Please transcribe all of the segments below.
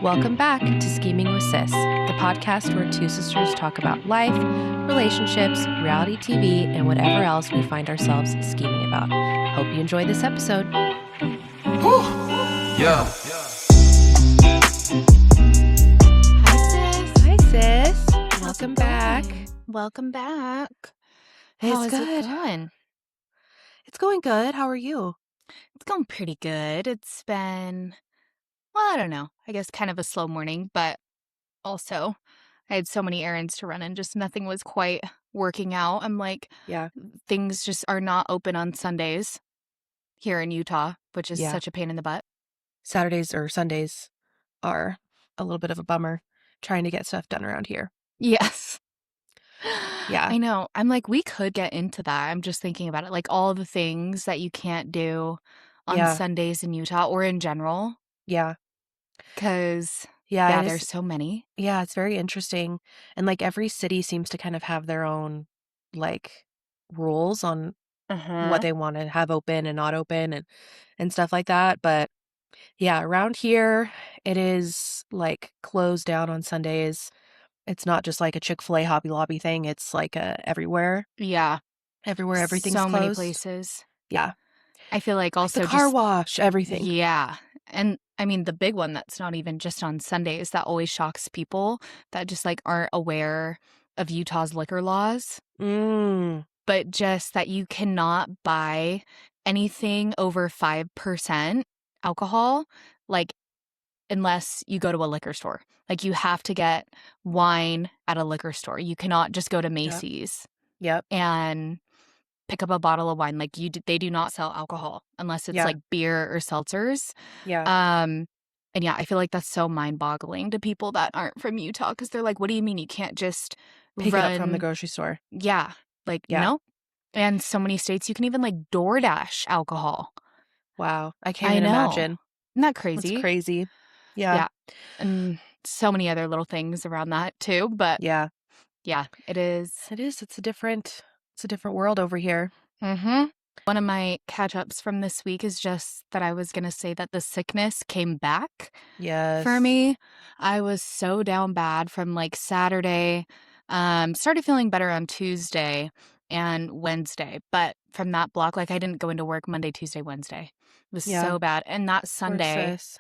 Welcome back to Scheming with Sis, the podcast where two sisters talk about life, relationships, reality TV, and whatever else we find ourselves scheming about. Hope you enjoy this episode. Yeah. Hi, sis. Welcome back. Welcome back. It's How is good. it going? It's going good. How are you? It's going pretty good. It's been, well, I don't know. I guess kind of a slow morning, but also I had so many errands to run and just nothing was quite working out. I'm like, Yeah. things just are not open on Sundays here in Utah, which is Yeah. such a pain in the butt. Saturdays or Sundays are a little bit of a bummer trying to get stuff done around here. Yes. Yeah. I know. I'm like, we could get into that. I'm just thinking about it. Like all the things that you can't do on Yeah. Sundays in Utah or in general. Yeah. Because, Yeah, it is. there's so many. Yeah, it's very interesting. And like every city seems to kind of have their own like rules on what they want to have open and not open and stuff like that. But yeah, around here it is like closed down on Sundays. It's not just like a Chick-fil-A Hobby Lobby thing. It's like Yeah. everywhere everything's So closed. many places. Yeah. I feel like Like also the car just, wash, everything. yeah. And I mean, the big one that's not even just on Sundays that always shocks people that just like aren't aware of Utah's liquor laws, but just that you cannot buy anything over 5% alcohol, like unless you go to a liquor store. Like you have to get wine at a liquor store. You cannot just go to Macy's Yep. and pick up a bottle of wine. Like they do not sell alcohol unless it's Yeah. like beer or seltzers. Yeah. And yeah, I feel like that's so mind-boggling to people that aren't from Utah because they're like, what do you mean you can't just Pick run it up from the grocery store. Yeah. Like, Yeah. no. And so many states you can even like DoorDash alcohol. Wow. I can't I even know. imagine. Isn't that It's crazy? crazy. Yeah. Yeah. And so many other little things around that too. But Yeah. yeah, it is. It is. It's a different world over here. One of my catch-ups from this week is just that I was going to say that the sickness came back Yes. for me. I was so down bad from like Saturday, started feeling better on Tuesday and Wednesday. But from that block, like I didn't go into work Monday, Tuesday, Wednesday. It was Yeah. so bad. And that Poor Sunday, sis.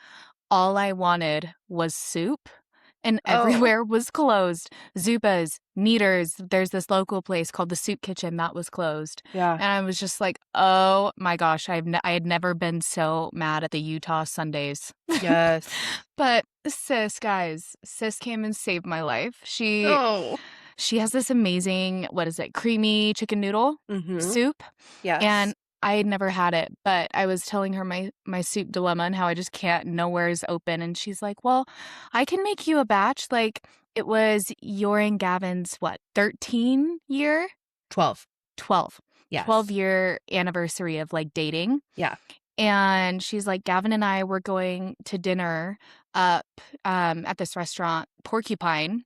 all I wanted was soup. And Oh. everywhere was closed. Zupa's, Neater's, there's this local place called the Soup Kitchen that was closed. Yeah. And I was just like, oh my gosh, I had never been so mad at the Utah Sundays. Yes. But sis came and saved my life. She has this amazing, creamy chicken noodle soup. Yes. And I had never had it, but I was telling her my soup dilemma and how I just can't, nowhere's open. And she's like, well, I can make you a batch. Like it was your and Gavin's, 13 year? 12. 12. Yes. 12-year anniversary of like dating. Yeah. And she's like, Gavin and I were going to dinner up at this restaurant, Porcupine.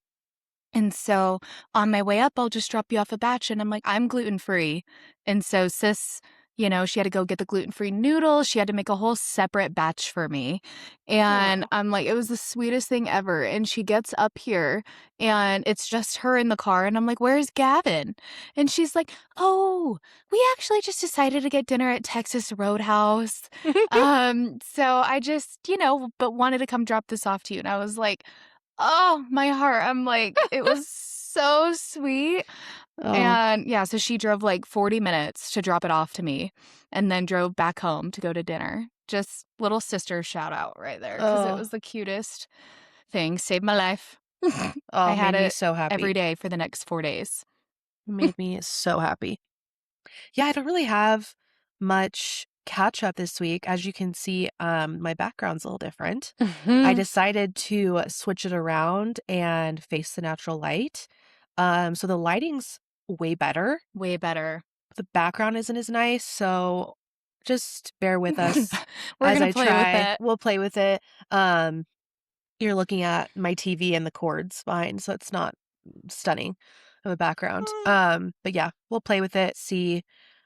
And so on my way up, I'll just drop you off a batch. And I'm like, I'm gluten-free. And so sis, she had to go get the gluten-free noodles. She had to make a whole separate batch for me. And I'm like, it was the sweetest thing ever. And she gets up here and it's just her in the car. And I'm like, where's Gavin? And she's like, oh, we actually just decided to get dinner at Texas Roadhouse. So I just, but wanted to come drop this off to you. And I was like, oh, my heart. I'm like, it was so sweet. Oh. And yeah, so she drove like 40 minutes to drop it off to me and then drove back home to go to dinner. Just little sister shout out right there because it was the cutest thing. Saved my life. I had made me it so happy. every day for the next 4 days. Made me so happy. Yeah, I don't really have much catch up this week. As you can see, my background's a little different. I decided to switch it around and face the natural light. So the lighting's way better. Way better. The background isn't as nice, so just bear with us We're as gonna I play try. with it. We'll play with it. You're looking at my TV and the cords behind, so it's not stunning of a background. But yeah, we'll play with it, see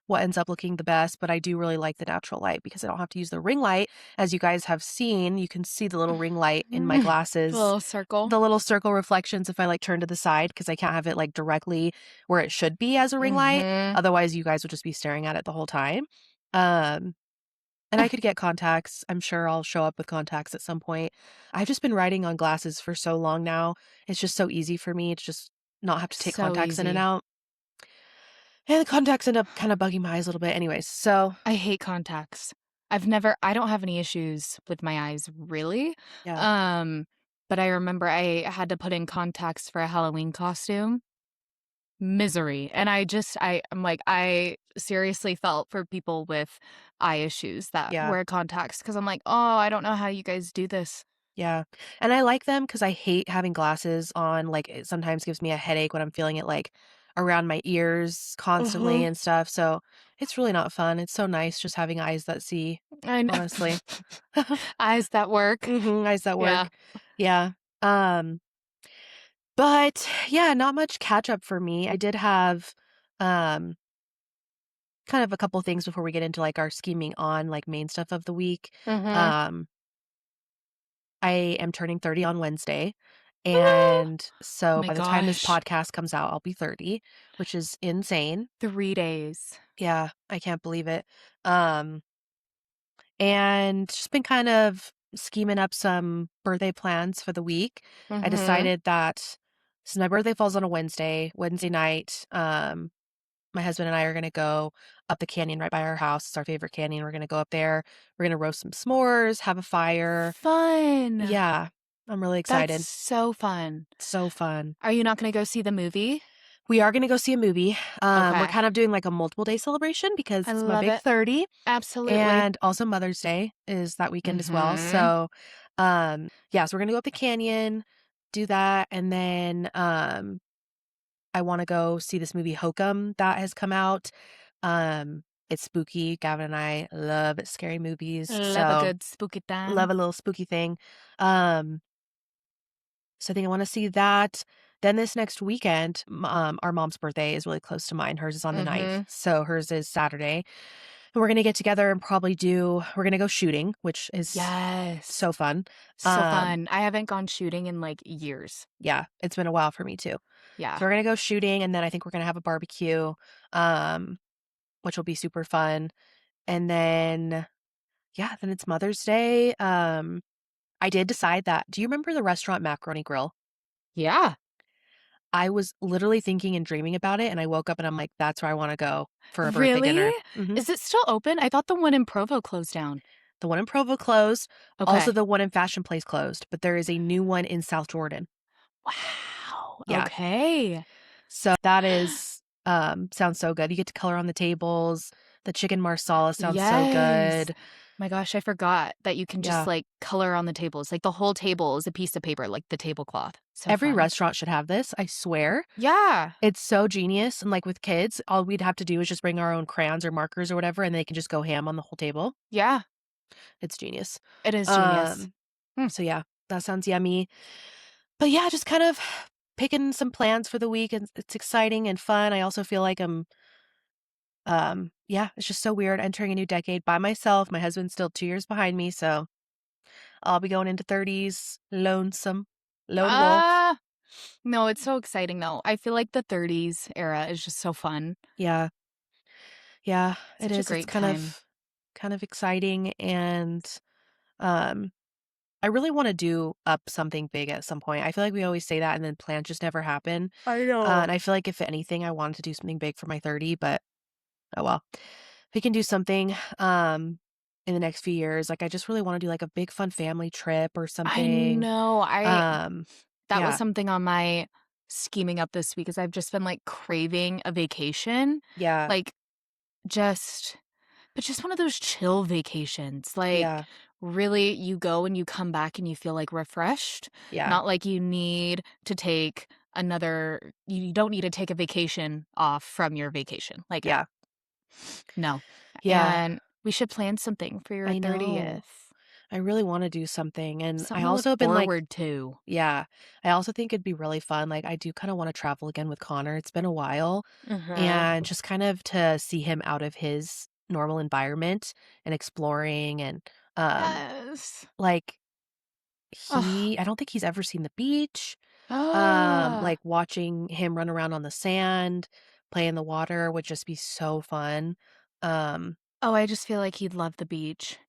what ends up looking the best, but I do really like the natural light because I don't have to use the ring light. As you guys have seen, you can see the little ring light in my The glasses, little circle. the little circle reflections if I, like, turn to the side because I can't have it, like, directly where it should be as a ring light. Mhm. Otherwise, you guys would just be staring at it the whole time. Um, and I could get contacts. I'm sure I'll show up with contacts at some point. I've just been riding on glasses for so long now. It's just so easy for me to just not have to take So contacts in and easy. out. And the contacts end up kinda bugging my eyes a little bit anyways, so I hate contacts. I don't have any issues with my eyes, really. yeah, Um, but I remember I had to put in contacts for a Halloween costume. Misery. And I'm like, I seriously felt for people with eye issues that yeah, wear contacts because I'm like, oh, I don't know how you guys do this. yeah, and I like them because I hate having glasses on, like, it sometimes gives me a headache when I'm feeling it, like, around my ears constantly Uh-huh. and stuff, so it's really not fun. It's so nice just having eyes that see, I know. honestly. Eyes that work. Mhm, eyes that Yeah. work. Yeah, um, but, yeah, not much catch up for me. I did have, um, kind of a couple things before we get into, like, our scheming on, like, main stuff of the week. Mm-hmm. Um I am turning 30 on Wednesday, Oh and so my by the time this gosh. podcast comes out, I'll be 30, which is insane. 3 days. Yeah, I can't believe it. Um, and just been kind of scheming up some birthday plans for the week. I Mm-hmm. decided that since my birthday falls on a Wednesday night, my husband and I are gonna go up the canyon right by our house. It's our favorite canyon. We're gonna go up there. We're gonna roast some s'mores, have a fire. Fun. Yeah, I'm really That's excited. so fun. So fun. Are you not going to go see the movie? We are gonna go see a movie. We're Okay. kind of doing, like, a multiple day celebration because I it's my love big it. 30, Absolutely. and also Mother's Day is that weekend as well, Mm-hmm. so, yeah, so we're gonna go up the canyon, do that, and then, I wanna go see this movie Hokum that has come out. It's spooky. Gavin and I love scary movies, Love a so good spooky love time. a little spooky thing. Um So I think I wanna see that. Then this next weekend, our mom's birthday is really close to mine. Hers is on the 9th, Mhm. so hers is Saturday. And we're gonna get together and we're gonna go shooting, which is Yes. so fun. So Um, fun. I haven't gone shooting in, like, years. yeah, it's been a while for me too. Yeah. So we're gonna go shooting, and then I think we're gonna have a barbecue, um, which will be super fun. And then, yeah, then it's Mother's Day. I did decide that do you remember the restaurant Macaroni Grill? Yeah. I was literally thinking and dreaming about it, and I woke up and I'm like, "That's where I wanna go for a birthday Really? dinner." Mhm. Is it still open? I thought the one in Provo closed down. The one in Provo closed, also Okay. the one in Fashion Place closed, but there is a new one in South Jordan. Wow. Yeah. Okay. So that is, sounds so good. You get to color on the tables. The chicken marsala sounds so Yes. good. My gosh, I forgot that you can just, Yeah. like, color on the tables. Like, the whole table is a piece of paper, like the tablecloth. So Every fun. restaurant should have this, I swear. Yeah. It's so genius, and, like, with kids, all we'd have to do is just bring our own crayons or markers or whatever, and they can just go ham on the whole table. Yeah. It's genius. It is genius. Um Hmm. So yeah, that sounds yummy. But yeah, just kind of picking some plans for the week and it's exciting and fun. I also feel like I'm yeah, it's just so weird entering a new decade by myself. My husband's still 2 years behind me, so I'll be going into 30s lonesome, lone wolf. Ah. No, it's so exciting though. I feel like the 30s era is just so fun. Yeah. Yeah, it Such a is. It's great time. kind of exciting and um I really want to do up something big at some point. I feel like we always say that and then plans just never happen. I know. And I feel like if anything, I wanted to do something big for my 30, but oh well. We can do something in the next few years. Like I just really want to do like a big fun family trip or I something. know. Um That was yeah. something on my scheming up this week, is I've just been like craving a vacation. Yeah. Like just but just one of those chill vacations. Like Yeah. really you go and you come back and you feel like refreshed, Yeah. not like you need to take another you don't need to take a vacation off from your vacation. Like Yeah. no. Yeah. And we should plan something for your I know. 30th. I really wanna do something, and I Something to look also been, like forward to. yeah, I also think it'd be really fun, like, I do kinda wanna travel again with Connor, it's been a while, Mhm. and just kind of to see him out of his normal environment and exploring and, um, Yes. like, Oh. I don't think he's ever seen the beach, Ah. like, watching him run around on the sand, play in the water would just be so fun, um, Oh, I just feel like he'd love the beach.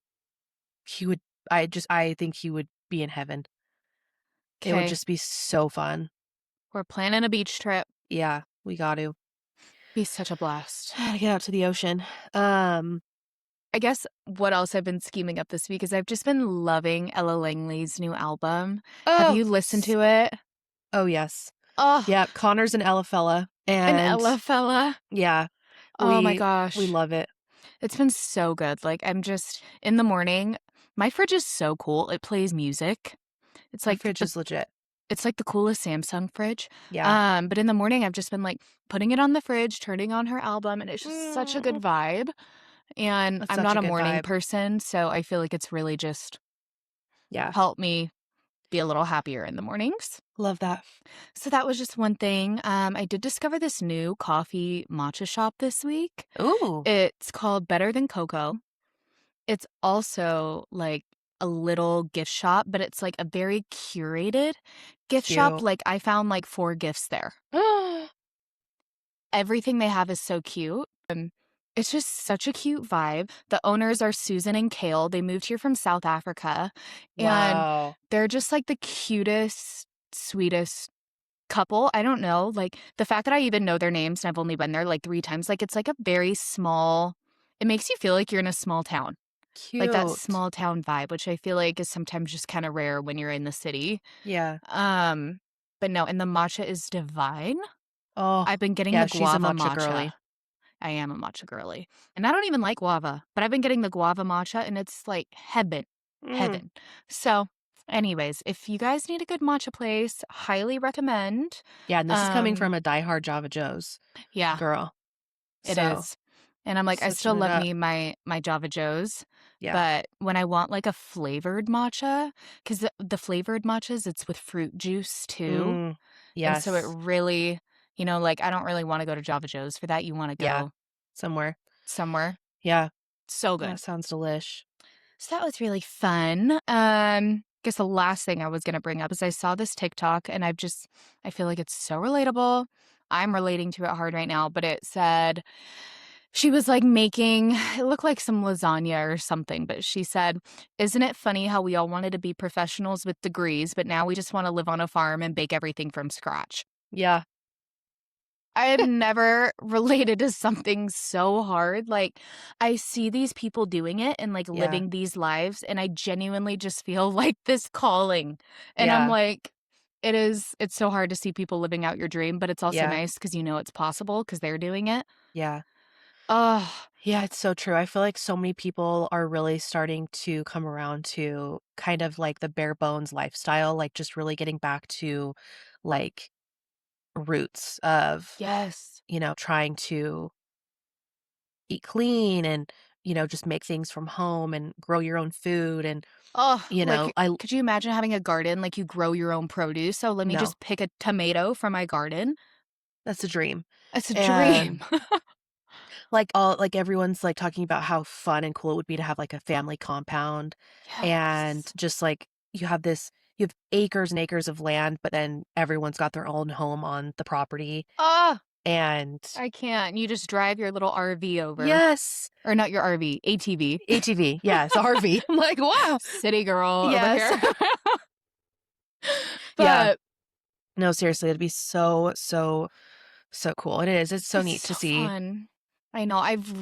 he would I think he would be in heaven. It would Okay, just be so fun. we're planning a beach trip. Yeah, we got to. Be such a blast. Get out to the ocean. Um, I guess what else I've been scheming up this week is I've just been loving Ella Langley's new album. Have oh, you listened s to it? oh, yes. Oh, Yeah, Connor's an Ella fella, an and Ella fella. yeah, Oh my we gosh. love it. It's been so good. Like, I'm just in the morning, my fridge is so cool. It plays music. It's Our like fridge the is legit. it's like the coolest Samsung fridge. Yeah. But in the morning, I've just been like putting it on the fridge, turning on her album, and it's just such a good Mm, vibe. And that's I'm such not a a good morning vibe. person, so I feel like it's really just Yeah, helped me be a little happier in the mornings. love that. So that was just one thing. I did discover this new coffee matcha shop this week. Ooh, It's called Better Than Cocoa. It's also like a little gift shop, but it's like a very curated gift shop. cute. Like I found like 4 gifts there. Everything they have is so cute. It's just such a cute vibe. The owners are Susan and Kale. They moved here from South Africa, and Wow, they're just like the cutest, sweetest couple. I don't know. Like the fact that I even know their names and I've only been there like 3 times, like it's like a very small, it makes you feel like you're in a small town. Like that cute. small town vibe, which I feel like is sometimes just kind of rare when you're in the city. Yeah. Um, but no, and the matcha is divine. Oh, I've been getting yeah, the she's a guava matcha matcha. girly. I am a matcha girly. And I don't even like guava, but I've been getting the guava matcha and it's like heaven. Mm. Heaven. So, anyways, if you guys need a good matcha place, highly recommend. Yeah, and this is coming Um, from a diehard Java Joe's yeah, girl, it so is. And I'm like, I switching still it love up. me my Java Joes, Yeah. but when I want like a flavored matcha, because the flavored matchas, it's with fruit juice too. Mm. And so it Yes. really, like I don't really want to go to Java Joe's for that. You want to Yeah. go Somewhere. somewhere. Yeah. So That good. sounds delish. So that was really fun. Guess the last thing I was gonna bring up is I saw this TikTok and I feel like it's so relatable. I'm relating to it hard right now, but it said she was like making it looked like some lasagna or something, but she said, "Isn't it funny how we all wanted to be professionals with degrees, but now we just want to live on a farm and bake everything from scratch?" Yeah. I have never related to something so hard. Like, I see these people doing it and like Yeah. living these lives, and I genuinely just feel like this calling. And I'm Yeah. like, it's so hard to see people living out your dream, but it's also Yeah. nice because you know it's possible because they're doing it. Yeah. Oh, Yeah, it's so true. I feel like so many people are really starting to come around to kind of like the bare bones lifestyle, like just really getting back to like roots of, yes. trying to eat clean and, just make things from home and grow your own food and, Oh, like, I could you imagine having a garden? Like, you grow your own produce. So let me no, just pick a tomato from my garden. that's a dream. It's a dream. And like everyone's like talking about how fun and cool it would be to have like a family compound and Yes. just like you have acres and acres of land, but then everyone's got their own home on the property. Oh, And I can't. You just drive your little RV over. yes, Or not your RV, ATV. ATV, yes, RV. I'm like, wow. City girl over Yes. here. Yeah. But No, seriously, it'd be so, so, so cool. It is. It's so it's neat to so see. fun. I know. I've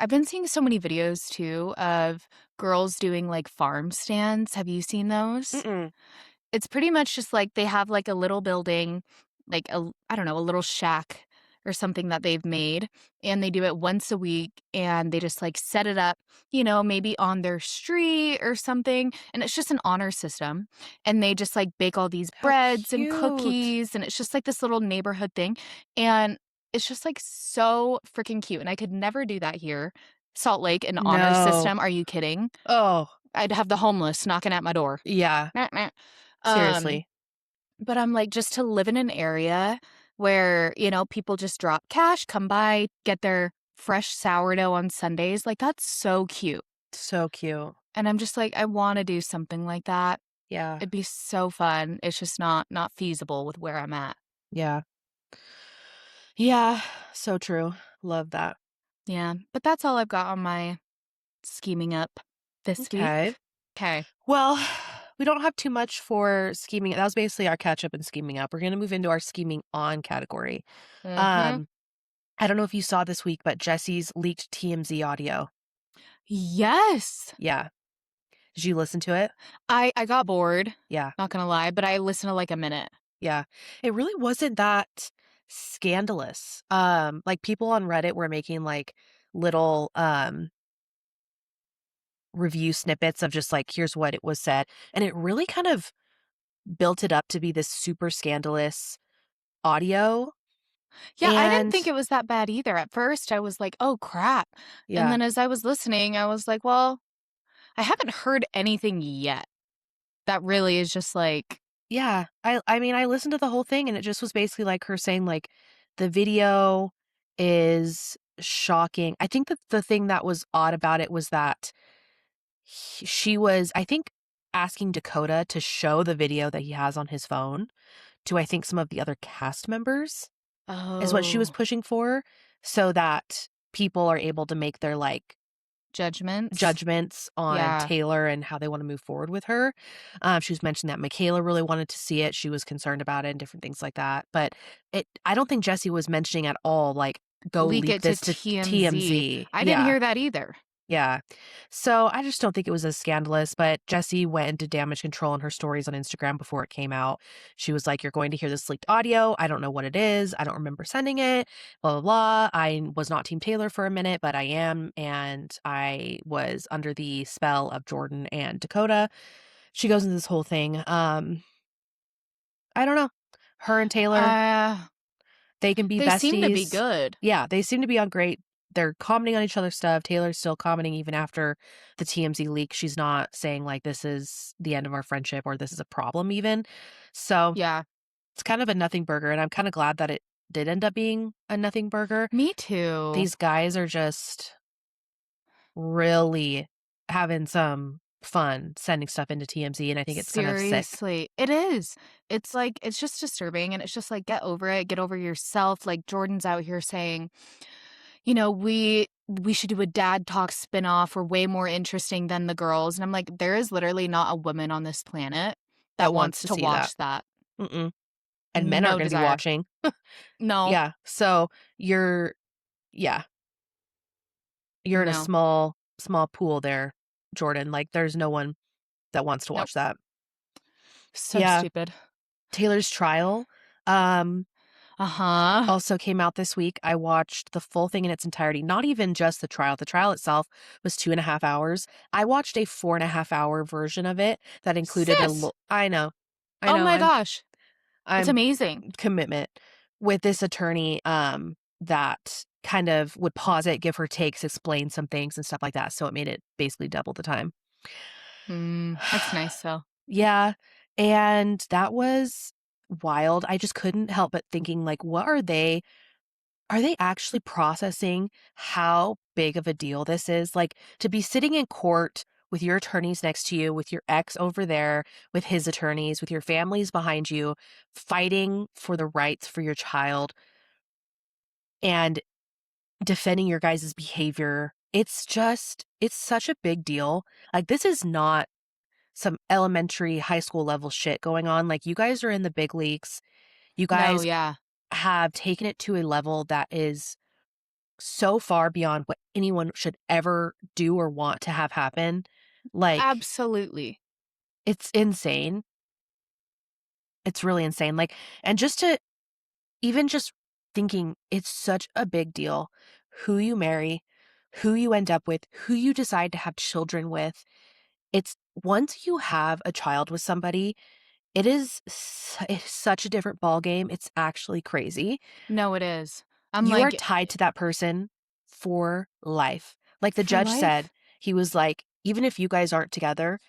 been seeing so many videos too of girls doing like farm stands. Have you seen those? Mm-mm. It's pretty much just like they have like a little building, like I don't know, a little shack or something that they've made, and they do it once a week and they just like set it up, maybe on their street or something, and it's just an honor system. And they just like bake all these How breads and cute. cookies and it's just like this little neighborhood thing. And it's just like so freaking cute. And I could never do that here. Salt Lake, an honor No. system. Are you kidding? Oh. I'd have the homeless knocking at my door. Yeah, Meh, meh. Um, seriously. but I'm like, just to live in an area where, people just drop cash, come by, get their fresh sourdough on Sundays, like, that's so cute. So cute. And I'm just like, I wanna do something like that. Yeah, It'd be so fun. It's just not feasible with where I'm at. yeah. Yeah, so true. Love that. Yeah, but that's all I've got on my scheming up this Okay. week. Okay. Well, we don't have too much for scheming. That was basically our catch up and scheming up. We're gonna move into our scheming on category. Mhm. Um, I don't know if you saw this week, but Jesse's leaked TMZ audio. Yes! Yeah. Did you listen to it? I got bored, Yeah. not gonna lie, but I listened to, like, a minute. Yeah. It really wasn't that scandalous. Like people on Reddit were making like little review snippets of just like here's what it was said, and it really kind of built it up to be this super scandalous audio. Yeah, I didn't think And it was that bad either. At first, I was like, "Oh, crap." And yeah. then as I was listening, I was like, "Well, I haven't heard anything yet that really is just like." Yeah. I mean, I listened to the whole thing and it just was basically like her saying like the video is shocking. I think that the thing that was odd about it was that she was, I think, asking Dakota to show the video that he has on his phone to, I think, some of the other cast members is what she was Oh, pushing for so that people are able to make their like judgments? judgments on Yeah. Taylor and how they want to move forward with her. She was mentioning that Michaela really wanted to see it. She was concerned about it and different things like that. But I don't think Jesse was mentioning at all, like, go Leak leak it to this to TMZ. TMZ. I didn't Yeah. hear that either. Yeah. So I just don't think it was as scandalous, but Jessie went into damage control in her stories on Instagram before it came out. She was like, "You're going to hear this leaked audio. I don't know what it is. I don't remember sending it, blah, blah, blah. I was not Team Taylor for a minute, but I am. And I was under the spell of Jordan and Dakota." She goes into this whole thing. I don't know. Her and Taylor, Uh, they can be they seem to be besties. good. Yeah, they seem to be on great. They're commenting on each other's stuff. Taylor's still commenting even after the TMZ leak. She's not saying like this is the end of our friendship or this is a problem even. So Yeah. it's kind of a nothing burger. And I'm kind of glad that it did end up being a nothing burger. Me too. These guys are just really having some fun sending stuff into TMZ. And I think it's kind of sick. Seriously. It is. It's like, it's just disturbing. And it's just like, get over it. Get over yourself. Like Jordan's out here saying, we should do a dad talk spinoff. We're way more interesting than the girls. And I'm like, there is literally not a woman on this planet That that wants wants to to see that. watch that. Mm-mm. And men aren't No going to be desire. watching. No, Yeah. So you're, yeah, you're in a no, small pool there, Jordan. Like, there's no one that wants to nope. watch that. So Yeah. stupid. Taylor's trial, um, Uh-huh. also came out this week. I watched the full thing in its entirety, not even just the trial. The trial itself was 2.5 hours. I watched a 4.5 hour version of it that included Sis! I know. I Oh know, my gosh. It's I'm amazing. commitment with this attorney, that kind of would pause it, give her takes, explain some things and stuff like that, so it made it basically double the time. That's nice though. Yeah, and that was wild. I just couldn't help but thinking, like, what are they actually processing how big of a deal this is? Like, to be sitting in court with your attorneys next to you, with your ex over there, with his attorneys, with your families behind you, fighting for the rights for your child and defending your guys' behavior. It's such a big deal. Like, this is not some elementary, high school level shit going on. Like, you guys are in the big leagues. You No, guys yeah. have taken it to a level that is so far beyond what anyone should ever do or want to have happen. Like, Absolutely. it's insane. It's really insane. Like, and just to even just thinking it's such a big deal who you marry, who you end up with, who you decide to have children with. It's once you have a child with somebody, it's such a different ball game. It's actually crazy. No, it is. I'm You are like, tied to that person for life. Like the for judge said, life? he was like, even if you guys aren't together,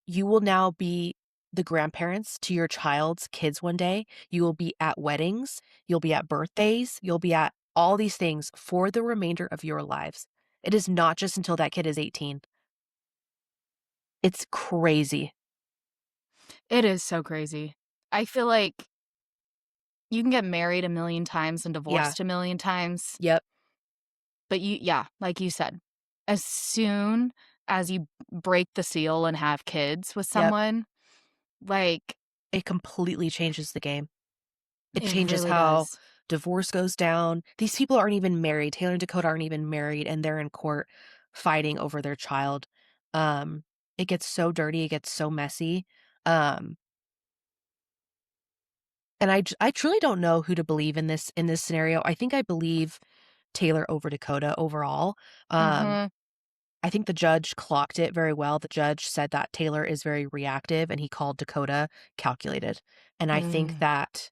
you will now be the grandparents to your child's kids one day. You will be at weddings, you'll be at birthdays, you'll be at all these things for the remainder of your lives. It is not just until that kid is 18. It's crazy. It is so crazy. I feel like you can get married a million times and Yeah. divorced a million times, Yep. but yeah, like you said, as soon as you break the seal and have kids with Yep. someone, like, It completely changes the game. It it changes really how does. divorce goes down. These people aren't even married. Taylor and Dakota aren't even married, and they're in court fighting over their child. Um, it gets so dirty, it gets so messy. Um, and I truly don't know who to believe in this scenario. I think I believe Taylor over Dakota overall. Um, Mhm. I think the judge clocked it very well. The judge said that Taylor is very reactive, and he called Dakota calculated. And I think Mm. that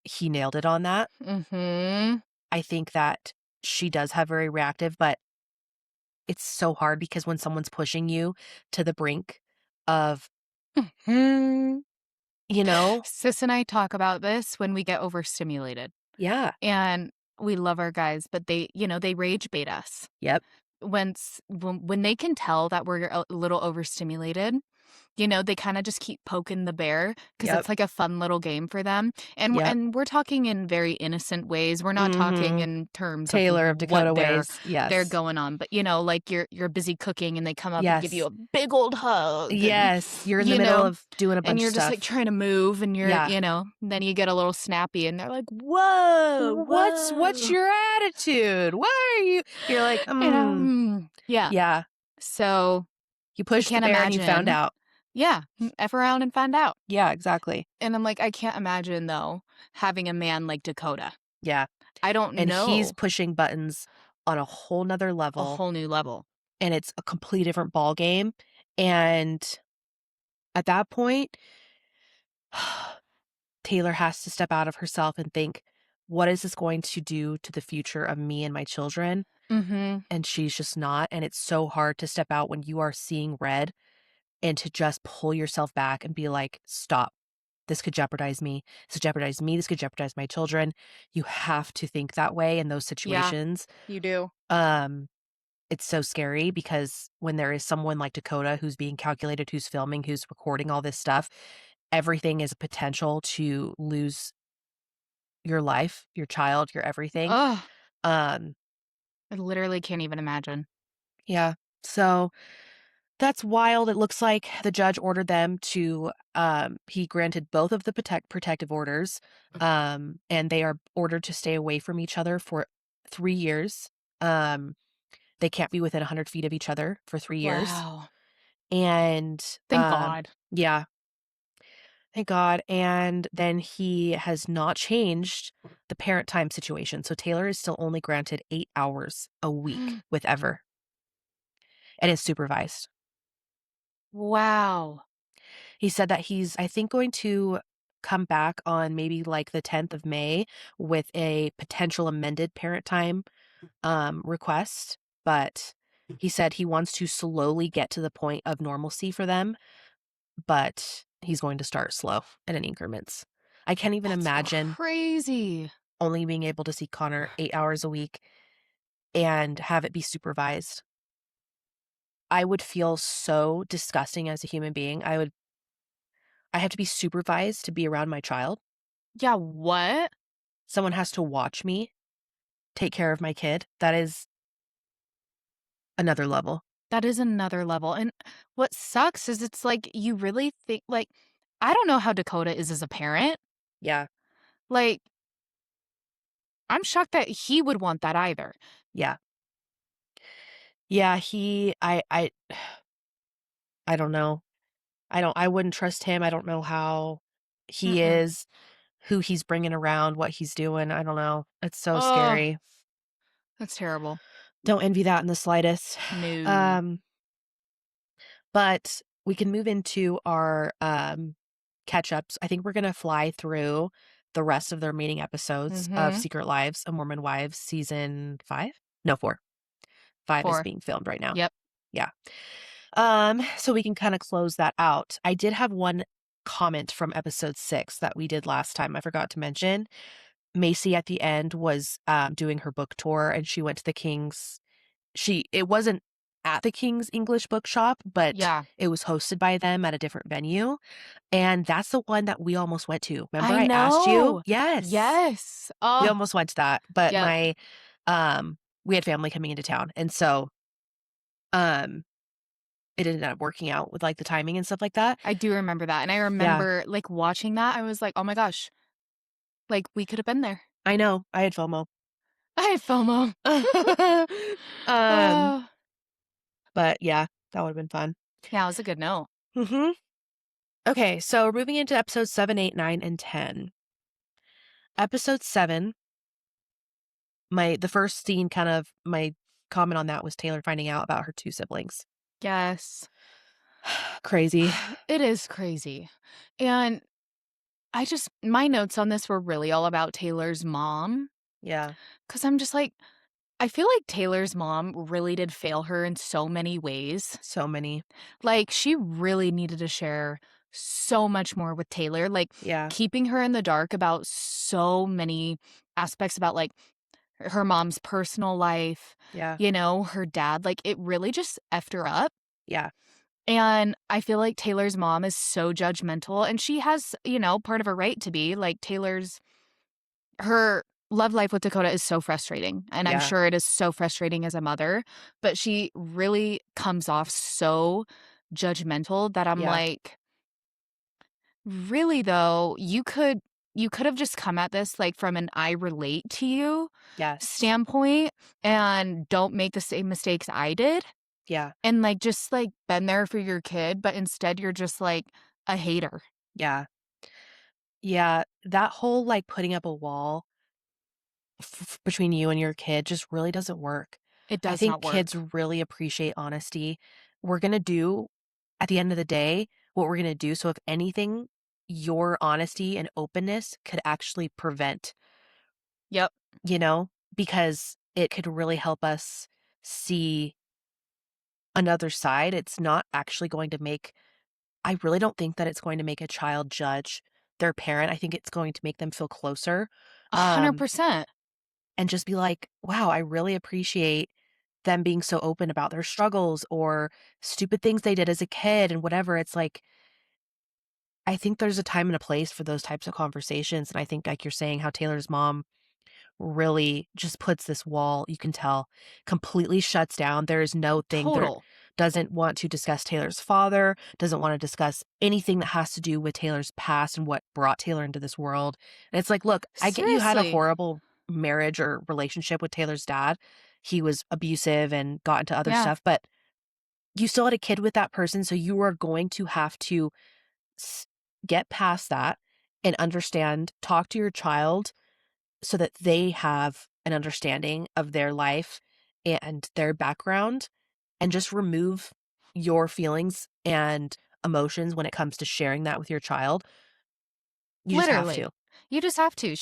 he nailed it on that. Mhm. I think that she does have very reactive, but it's so hard because when someone's pushing you to the brink of, Mhm. you know. Sis and I talk about this when we get overstimulated, Yeah. and we love our guys, but they rage bait us. Yep. When they can tell that we're a little overstimulated, they kinda just keep poking the bear because Yep. it's like a fun little game for them, and we're Yep. and we're talking in very innocent ways. We're not talking Mhm. in terms of Taylor of what Dakota they're ways. they're Yes. going on, but, like, you're busy cooking and they come up and give you Yes. a big old hug and, Yes. You're in the you middle know, of doing a and bunch of you're just, like, stuff. trying to move and Yeah. then you get a little snappy and they're like, "Whoa, What's whoa." your attitude? Why are you You're like, Yeah. yeah. So, You I pushed the can't bear and you found imagine. out. Yeah, F around and find out. Yeah, exactly. And I'm like, I can't imagine, though, having a man like Dakota. Yeah. I don't And he's know pushing buttons on a whole 'nother a level, whole new level. and it's a completely different ball game, and at that point, Taylor has to step out of herself and think, "What is this going to do to the future of me and my children?" Mhm. And she's just not, and it's so hard to step out when you are seeing red and to just pull yourself back and be like, "Stop. This could jeopardize me. This could jeopardize me. This could jeopardize my children." You have to think that way in those Yeah, situations. you do. Um, it's so scary because when there is someone like Dakota who's being calculated, who's filming, who's recording all this stuff, everything is a potential to lose your life, your child, your everything. Ugh, Um, I literally can't even imagine. yeah. So that's wild. It looks like the judge ordered them to he granted both of the protective orders. And they are ordered to stay away from each other for 3 years. Um, they can't be within 100 feet of each other for 3 years. Wow. And Thank God. yeah, thank God. And then he has not changed the parent time situation. So Taylor is still only granted 8 hours a week with Ever and is supervised. Wow. He said that he's, I think, going to come back on maybe like the 10th of May with a potential amended parent time request. But he said he wants to slowly get to the point of normalcy for them, but he's going to start slow and in increments. I can't even That's imagine crazy. only being able to see Connor 8 hours a week and have it be supervised. I would feel so disgusting as a human being. I have to be supervised to be around my child. Yeah, what? Someone has to watch me take care of my kid. That is another level. That is another level, and what sucks is it's like, you really think like, I don't know how Dakota is as a parent. Yeah. Like, I'm shocked that he would want that either. Yeah. Yeah, I don't know. I wouldn't trust him. I don't know how he Mm-mm. is, who he's bringing around, what he's doing. I don't know. It's so Oh, scary. that's terrible. Don't envy that in the slightest. No. Um, but we can move into our catch-ups. I think we're gonna fly through the rest of the remaining episodes of Mhm. Secret Lives of Mormon Wives season 5? No, 4. 5 is 4. being filmed right now. Yep. Yeah. So we can kinda close that out. I did have one comment from episode 6 that we did last time I forgot to mention. Macy at the end was, doing her book tour, and she went to the King's it wasn't at the King's English Bookshop, but Yeah. it was hosted by them at a different venue, and that's the one that we almost went to. Remember I I asked you? know. Yes. Yes. We Oh, almost went to that, but yep. we had family coming into town, and so, um, it ended up working out with, like, the timing and stuff like that. I do remember that, and I Yeah, remember, like, watching that, I was like, "Oh my gosh, like, we could have been there." I know. I had FOMO. I had FOMO. Um, Oh. but yeah, that would've been fun. Yeah, it was a good note. Mhm. Okay, so we're moving into episodes 7, 8, 9, and 10. Episode 7, the first scene my comment on that was Taylor finding out about her 2 siblings. Yes. Crazy. It is crazy, and my notes on this were really all about Taylor's mom, Yeah, because 'cause I'm just like, I feel like Taylor's mom really did fail her in so many ways. so many. Like, she really needed to share so much more with Taylor, like, Yeah, keeping her in the dark about so many aspects about, like, her mom's personal life, yeah, her dad, like, it really just effed her up, yeah, and I feel like Taylor's mom is so judgmental, and she has, part of a right to be, like, her love life with Dakota is so frustrating, and I'm yeah, sure it is so frustrating as a mother, but she really comes off so judgmental that I'm yeah, like, "Really, though, you could have just come at this, like, from an I relate to you yes, standpoint and don't make the same mistakes I did, yeah, and, like, just, like, been there for your kid, but instead you're just, like, a hater." yeah, yeah, that whole, like, putting up a wall between you and your kid just really doesn't work. It I does think not kids work. really appreciate honesty. We're gonna do at the end of the day, what we're gonna do, so if anything, your honesty and openness could actually prevent, Yep. you know, because it could really help us see another side. It's not actually going to make I really don't think that it's going to make a child judge their parent. I think it's going to make them feel closer, um, 100%. and just be like, "Wow, I really appreciate them being so open about their struggles or stupid things they did as a kid," and whatever. It's like, I think there's a time and a place for those types of conversations, and I think, like you're saying, how Taylor's mom really just puts this wall, you can tell, completely shuts down. There is no thing there Total. doesn't want to discuss Taylor's father, doesn't wanna discuss anything that has to do with Taylor's past and what brought Taylor into this world. And it's like, "Look, I get you had a Seriously. horrible marriage or relationship with Taylor's dad. He was abusive and got into other Yeah. stuff, but you still had a kid with that person, so you are going to have to s get past that and understand, talk to your child so that they have an understanding of their life and their background, and just remove your feelings and emotions when it comes to sharing that with your child. You just have Literally. to. You just have to.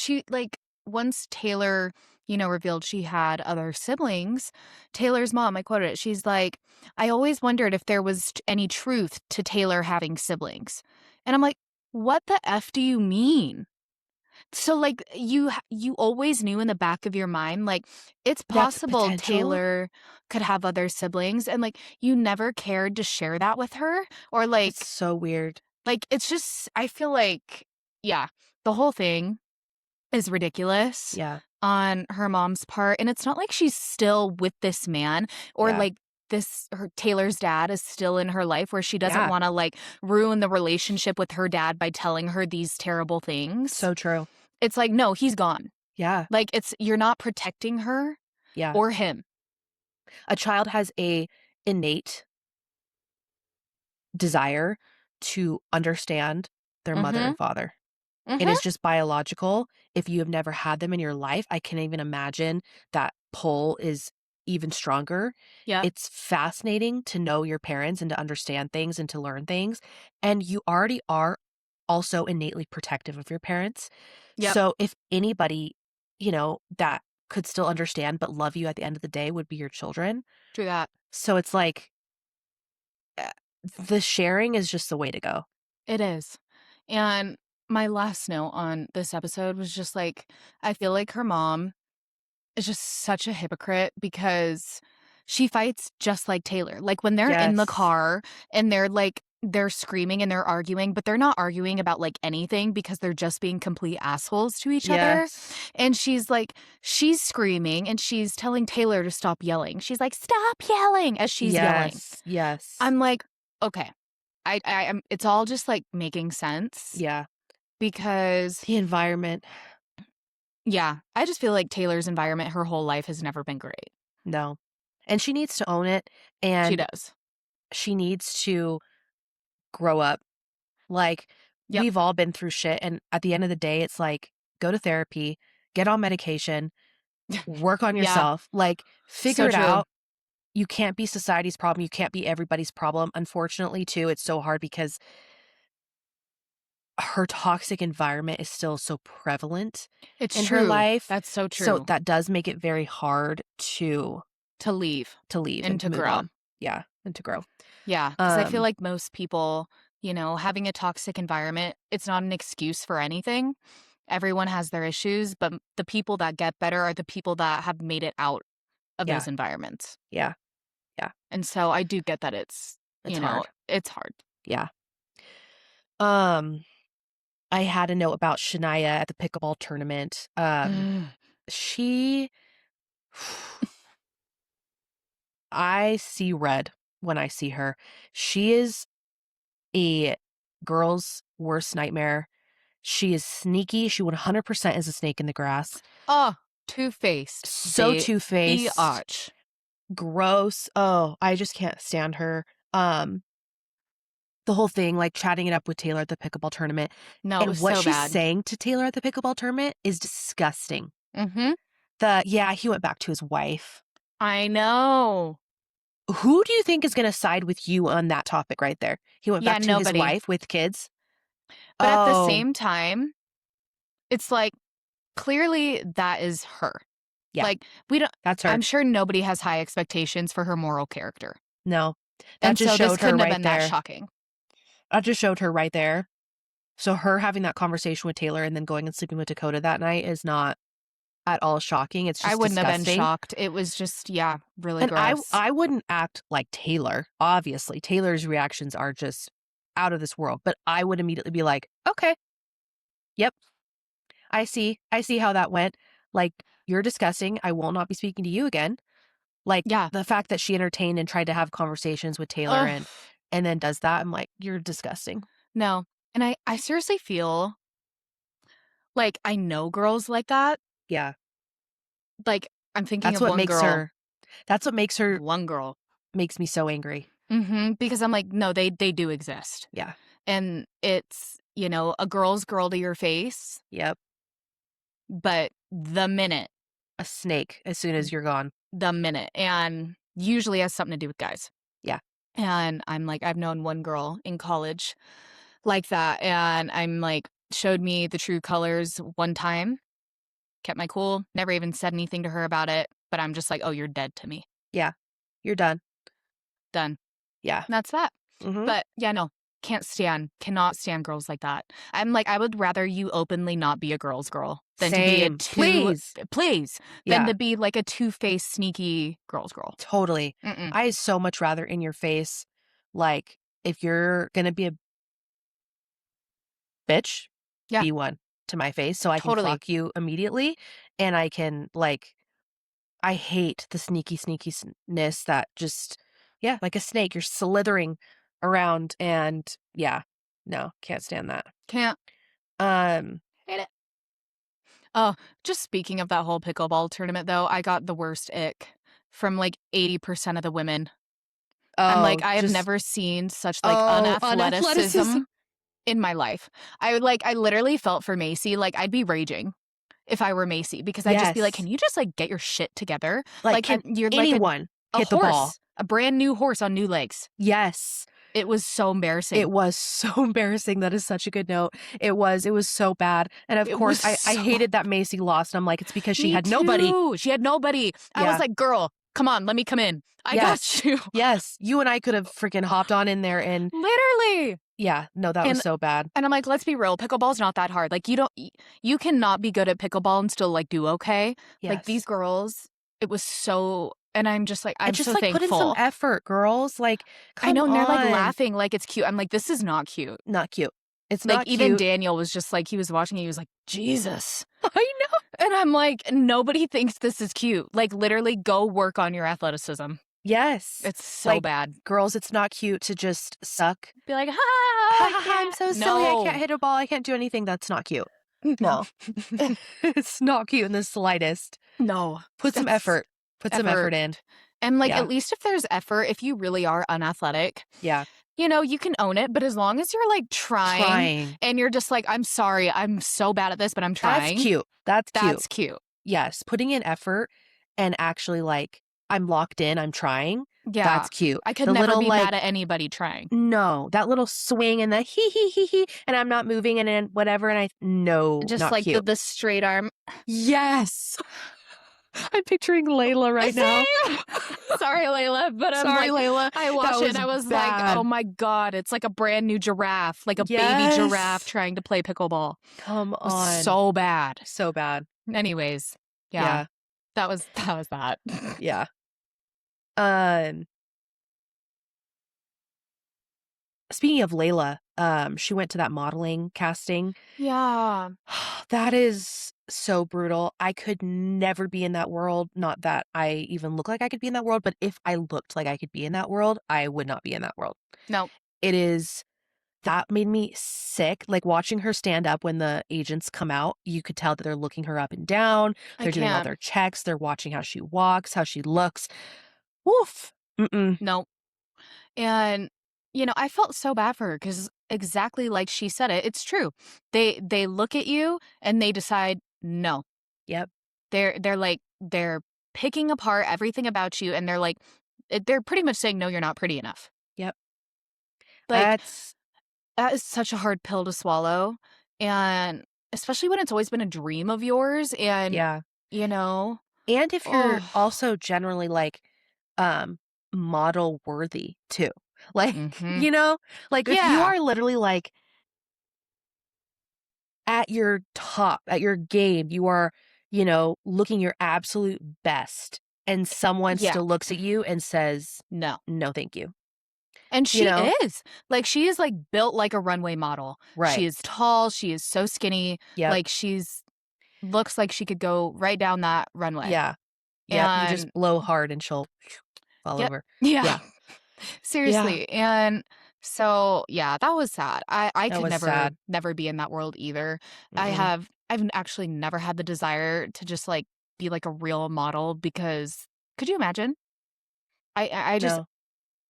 Once Taylor, revealed she had other siblings, Taylor's mom, I quoted it, she's like, "I always wondered if there was any truth to Taylor having siblings." And I'm like, "What the F do you mean?" So, like, you always knew in the back of your mind, like, it's That's possible potential. Taylor could have other siblings, and, like, you never cared to share that with her, or, That's like, so weird. it's just I feel like yeah, the whole thing is ridiculous Yeah. on her mom's part, and it's not like she's still with this man or, Yeah. like, this her Taylor's dad is still in her life where she doesn't Yeah. wanna, like, ruin the relationship with her dad by telling her these terrible things. So true. It's like, no, he's gone. Yeah. Like, you're not protecting her Yeah. or him. A child has a innate desire to understand their mother and Mhm. father. It Mhm. is just biological. If you have never had them in your life, I can't even imagine that pull is even stronger. Yep. It's fascinating to know your parents and to understand things and to learn things, and you already are also innately protective of your parents. Yep. So if anybody, that could still understand but love you at the end of the day would be your children. True that. So it's like, the sharing is just the way to go. It is. And my last note on this episode was just like, I feel like her mom is just such a hypocrite because she fights just like Taylor. Like when they're in the Yes. car and they're screaming and they're arguing, but they're not arguing about like anything because they're just being complete assholes to each other. Yes. And she's screaming and she's telling Taylor to stop yelling. She's like, "Stop yelling," as she's yelling. Yes. Yes. I'm like, okay. I'm it's all just like making sense Yeah. because The environment. yeah, I just feel like Taylor's environment her whole life has never been great. No. And she needs to own it. She And does. she needs to grow up. Like, Yep. we've all been through shit. And at the end of the day, it's like, go to therapy, get on medication, work on Yeah. yourself, like, figure So it true. out. You can't be society's problem. You can't be everybody's problem. Unfortunately, too, it's so hard because her toxic environment is still so prevalent It's in true. her life. That's so So true. that does make it very hard to leave leave and and to move grow. on. Yeah, and to grow. Yeah, because I feel like most people, having a toxic environment, it's not an excuse for anything. Everyone has their issues, but the people that get better are the people that have made it out of Yeah. those environments. Yeah. Yeah. And so I do get that it's hard. it's hard. Yeah. I had a note about Shania at the pickleball tournament. She I see red when I see her. She is a girl's worst nightmare. She is sneaky. She 100% is a snake in the grass. Oh, two-faced. So two-faced. Biatch. Gross. Oh, I just can't stand her. The whole thing, like chatting it up with Taylor at the pickleball tournament. No, it was what so she's bad. saying to Taylor at the pickleball tournament is disgusting. Mm-hmm. He went back to his wife. I know. Who do you think is going to side with you on that topic right there? He went back to nobody. his wife with kids. But at the same time, it's like, clearly that is her. Yeah. Like, we don't. That's her. I'm sure nobody has high expectations for her moral character. No. That just so showed this her couldn't have right been there. that shocking. That just showed her right there. So her having that conversation with Taylor and then going and sleeping with Dakota that night is not at all shocking. It's just I wouldn't disgusting. have been shocked. It was just, really and gross. I wouldn't act like Taylor. Obviously, Taylor's reactions are just out of this world. But I would immediately be like, okay, yep, I see how that went. Like, you're disgusting. I will not be speaking to you again. Like, the fact that she entertained and tried to have conversations with Taylor and then does that, I'm like, you're disgusting. No. And I seriously feel like I know girls like that. Yeah. Like, I'm thinking That's of what one makes girl. her. That's what makes her. One girl. Makes me so angry. Mm-hmm. Because I'm like, no, they do exist. Yeah. And it's, a girl's girl to your face. Yep. But the minute. A snake as soon as you're gone. The minute. And usually has something to do with guys. Yeah. And I'm like, I've known one girl in college like that. And I'm like, showed me the true colors one time. Kept my cool. Never even said anything to her about it. But I'm just like, oh, you're dead to me. Yeah. You're done. Done. Yeah. And that's that. Mm-hmm. But no. Cannot stand girls like that. I'm like, I would rather you openly not be a girl's girl than to be a please, than to be like a two-faced, sneaky girl's girl. Totally. Mm-mm. I so much rather in your face, like, if you're going to be a bitch, be one to my face so I can clock you immediately and I can, like, I hate the sneakiness that just, like a snake, you're slithering around and no, can't stand that. Can't. Hate it. Oh, just speaking of that whole pickleball tournament though, I got the worst ick from like 80% of the women. I'm like, I have never seen such like unathleticism in my life. I literally felt for Macy, like I'd be raging if I were Macy because I'd just be like, can you just like get your shit together? Like you're anyone like hit the ball. A brand new horse on new legs. Yes. It was so embarrassing. It was so embarrassing. That is such a good note. It was so bad. And of course, I hated that Macy lost. And I'm like, it's because she had nobody. She had nobody. I was like, girl, come on, let me come in. I Yes. got you. Yes. You and I could have freaking hopped on in there and Literally. yeah, no, that was And so bad. and I'm like, let's be real, pickleball's not that hard. Like, you cannot be good at pickleball and still, like, do okay. Like, these Yes. girls, it was so and I'm just like, And I'm just so like put in some thankful. effort, girls. Like, I come know, and they're, like, on. laughing like it's cute. I'm like, "This is not cute." Not cute. It's Like, not even cute. Daniel was just like he was watching it, he was like, "Jesus." I know. And I'm like, "Nobody thinks this is cute." Like, literally go work on your athleticism. Yes. It's so Like, bad. girls, it's not cute to just suck. Be like, "Ha, Ha I ha ha, I'm can't." so silly. I can't No. hit a ball. I can't do anything. That's not cute. No. It's not cute in the slightest. No. Put some That's effort. Put some effort effort. in. And, like, Yeah. at least if there's effort, if you really are unathletic, Yeah. you can own it, but as long as you're, like, trying Trying. and you're just like, "I'm sorry, I'm so bad at this, but I'm That's trying," cute. That's cute. that's cute. Yes. Putting in effort and actually like, I'm locked in, I'm trying. Yeah. That's cute. I could The never little be like, mad at anybody trying. no, that little swing and the hee, and I'm not moving and then whatever. And no, Just not like the cute. the straight arm. Yes. I'm picturing Layla right now. Same. Sorry, Layla, but I'm Sorry, like, Layla. I That watched it was and I was like, bad. oh my God, it's like a brand new giraffe, like a baby giraffe Yes. trying to play pickleball. Come It was on. so bad. So bad. Anyways, yeah, Yeah. that was that. Yeah. Um, Speaking of Layla, she went to that modeling casting. Yeah. That is so brutal. I could never be in that world. Not that I even look like I could be in that world, but if I looked like I could be in that world, I would not be in that world. No, It is that made me sick. Like watching her stand up when the agents come out, you could tell that they're looking her up and down. I They're doing all can't. their checks. They're watching how she walks, how she looks. Woof. Mm-mm. No. And I felt so bad for her because exactly like she said it, it's true. They look at you and they decide no. Yep. They're picking apart everything about you and they're like they're pretty much saying no, you're not pretty enough. Yep. Like That's that is such a hard pill to swallow, and especially when it's always been a dream of yours and yeah. you know, And if you're oh, also generally like um model worthy too. Like, mhm. you know, like if you Yeah. are literally like at your top, at your game, you are, looking your absolute best and someone Yeah. still looks at you and says, No. "No, thank you." And You she know? is. Like, she is, like, built like a runway model. She Right. is tall, she is so skinny, Yep. like, she's looks like she could go right down that runway. Yeah. Yep, you just And blow hard and she'll fall yep. over. Yeah. Yeah. Yeah. Seriously, and so, yeah, that was sad. I That could was never sad. never be in that world either. Mm-mm. I've actually never had the desire to just, like, be, like, a real model because could you imagine? I just No.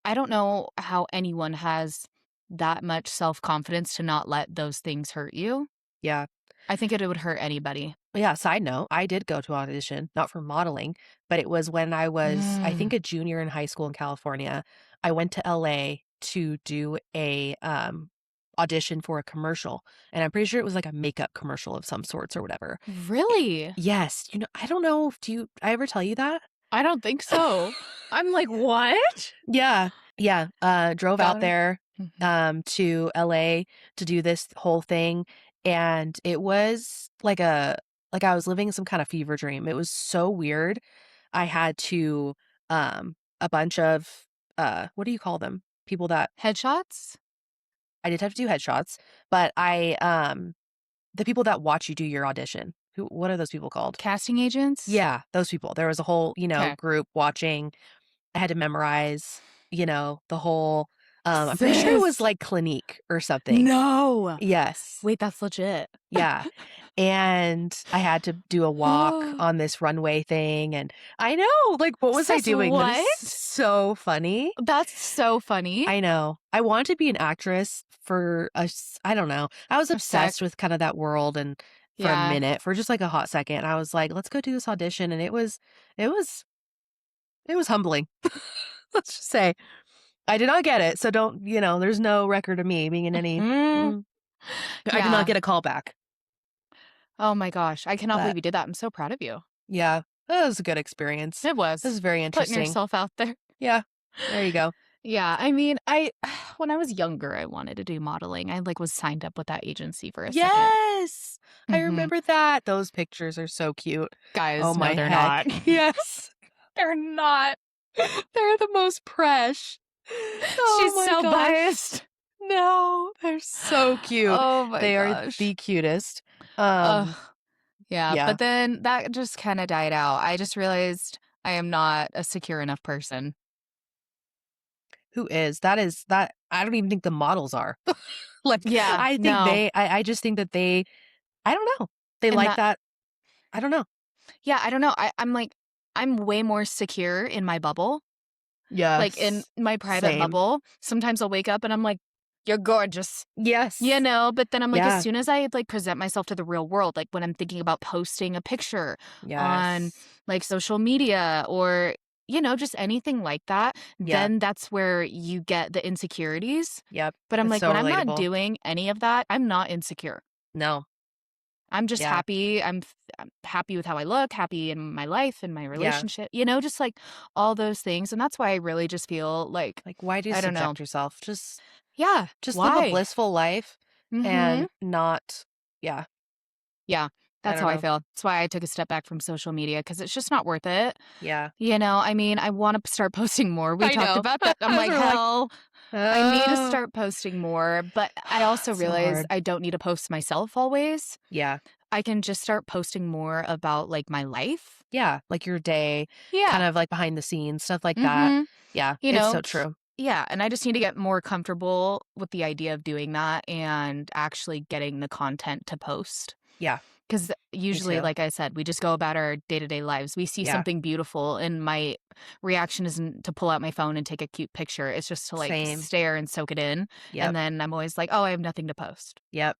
I don't know how anyone has that much self-confidence to not let those things hurt you. Yeah. I think it would hurt anybody. Yeah, side note, I did go to audition, not for modeling, but it was when I was, I Mm, think, a junior in high school in California. I went to LA to do a audition for a commercial, and I'm pretty sure it was like a makeup commercial of some sorts or whatever. really? Yes, I don't know, I ever tell you that? I don't think so. I'm like, "What?" Yeah. Yeah, drove out Got it. there, Mhm. to LA to do this whole thing, and it was like I was living some kind of fever dream. It was so weird. I had to, a bunch of, what do you call them? People that Headshots? I did have to do headshots, but the people that watch you do your audition. What are those people called? Casting agents? Yeah, those people. There was a whole, 'Kay. group watching. I had to memorize, the whole, I'm pretty sure it was Sis. like Clinique or something. No. Yes. Wait, that's legit. Yeah. And I had to do a walk on this runway thing, and I know, like, what was I Sis, doing? That is what? so funny. That's so funny. I know. I wanted to be an actress for I don't know. I was A sec. obsessed with kind of that world and for a Yeah. minute, for just like a hot second, I was like, "Let's go do this audition," and it was it was humbling. Let's just say. I did not get it, so don't there's no record of me being in any Mm. mm, I did not Yeah. get a call back, Oh my gosh. I cannot believe but you did that. I'm so proud of you. yeah. That was a good experience. It This was. is very Putting interesting. yourself out there. Yeah, there you go. Yeah, I mean, when I was younger, I wanted to do modeling. I, like, was signed up with that agency for a second. Yes! I Mhm. remember that. Those pictures are so cute. Oh Guys, no, my they're not. heck. Yes. They're not. They're the most presh. Oh She's my so gosh. biased. No, they're so cute. Oh my They are gosh. the cutest. Ugh. Yeah, Yeah. but then that just kinda died out. I just realized I am not a secure enough person. Who is? That I don't even think the models are. Like, Yeah, I think no, I just think that they I don't know. They and like that that. I don't know. yeah, I don't know. I'm like I'm way more secure in my bubble, like, in Yes. my private Same. bubble. Sometimes I'll wake up and I'm like, "You're gorgeous." You Yes. know, but then I'm like, as Yeah. soon as I, like, present myself to the real world, like, when I'm thinking about posting a picture on, Yes. like, social media or, just anything like that, Yeah. then that's where you get the insecurities. Yep. But I'm It's like, so when I'm not relatable. doing any of that, I'm not insecure. No. I'm just Yeah. happy. I'm happy with how I look, happy in my life and my Yeah. relationship, just like all those things. And that's why I really just feel like, Like, why do you I don't know. subject yourself? Yeah. Just live a Why? blissful life Mm-hmm. and not yeah, Yeah, I that's don't how I know. feel. That's why I took a step back from social media because it's just not worth it. Yeah. I mean, I want to start posting more. We I talked know. about that. I'm As like, we're like, hell, I need to "Oh." start posting more. But I also So realize hard. I don't need to post myself always. Yeah. I can just start posting more about like my life. Yeah, like your day, kind Yeah. of like behind the scenes, stuff like that. Mm-hmm. Yeah, You it's know, so true. yeah. And I just need to get more comfortable with the idea of doing that and actually getting the content to post. Yeah, 'Cause me usually, too. like I said, we just go about our day-to-day lives. We see Yeah, something beautiful, and my reaction isn't to pull out my phone and take a cute picture. It's just to, like, same. stare and soak it in, and Yep, then I'm always like, "Oh, I have nothing to post." yep.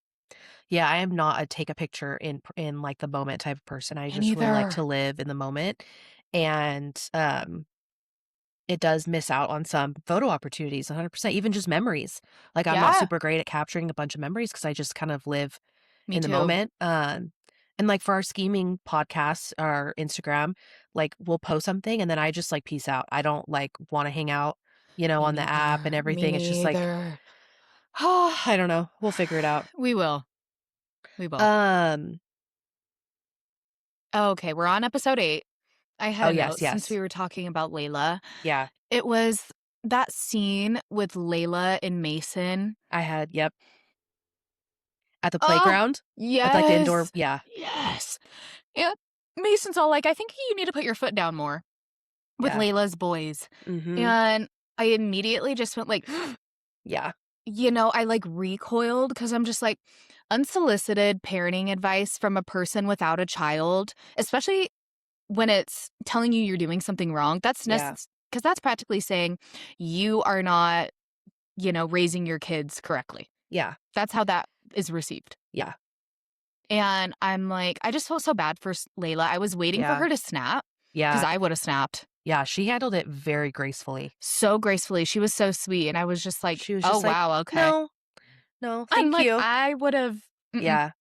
Yeah, I am not a take a picture in, like, the moment type of person. I Me just really like to neither. live in the moment, and, it does miss out on some photo opportunities, 100%, even just memories. Like, I'm not Yeah, super great at capturing a bunch of memories because I just kind of live me in the too. moment, and, like, for our scheming podcasts, our Instagram, like, we'll post something and then I just, like, peace out. I don't, like, wanna hang out, Me on the app and neither. Me everything. It's just like, neither. I don't know. We'll figure it out. We will. We will. Um Okay, we're on episode 8. I had oh, a yes, note since we yes. were talking about Layla. Yeah. It was that scene with Layla and Mason. Yep. At the Oh, playground? At, like, the indoor yes. yeah. Yes. Yeah. Mason's all like, I think you need to put your foot down more with Yeah. Layla's boys. Mhm. And I immediately just went like, Yeah. I like recoiled because I'm just like, unsolicited parenting advice from a person without a child, especially when it's telling you you're doing something wrong. Yeah. Because that's practically saying you are not, raising your kids correctly. Yeah. That's how that is received. Yeah. And I'm like, I just felt so bad for Layla. I was waiting for Yeah. her to snap because Yeah. I would have snapped Yeah, she handled it very gracefully. so gracefully. She was so sweet. And I was just like, She was oh, just like, wow, okay. "No. No, I'm thank like, you." I would have, Yeah.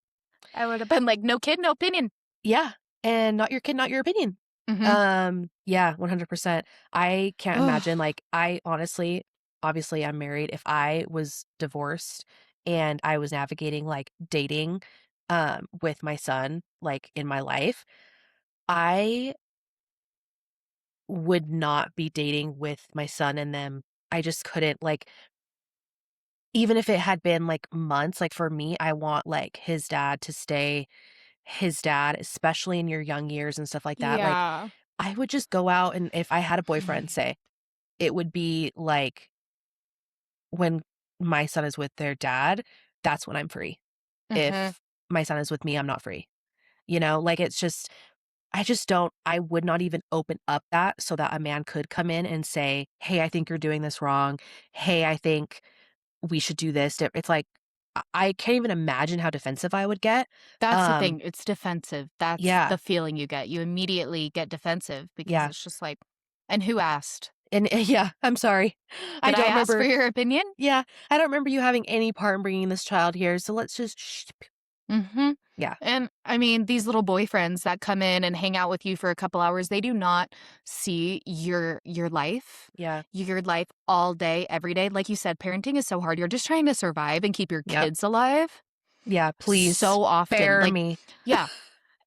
I would have been like, no kid, no opinion. Yeah, and not your kid, not your opinion. Mm-hmm. Yeah, 100%. I can't imagine, Oh, like, I honestly obviously, I'm married. If I was divorced and I was navigating, like, dating, with my son, like, in my life, I would not be dating with my son and them. I just couldn't, like even if it had been, like, months, like, for me, I want, like, his dad to stay his dad, especially in your young years and stuff like that, like, yeah. I would just go out and if I had a boyfriend, say, it would be, like, when my son is with their dad, that's when I'm free. Mm-hmm. If my son is with me, I'm not free. Like, it's just I just don't I would not even open up that so that a man could come in and say, "Hey, I think you're doing this wrong. Hey, I think we should do this." It's like, I can't even imagine how defensive I would get. That's the Um, thing. It's defensive. That's yeah, the feeling you get. You immediately get defensive because yeah, it's just like, and who asked? and yeah, I'm sorry. I Did I don't ask for remember your opinion? yeah, I don't remember you having any part in bringing this child here, so let's just Mm-hmm. Yeah. And, I mean, these little boyfriends that come in and hang out with you for a couple hours, they do not see Yeah. your life all day, every day. Like you said, parenting is so hard. You're just trying to survive and keep your Yep. kids alive Yeah, please so often. spare Like, me. yeah.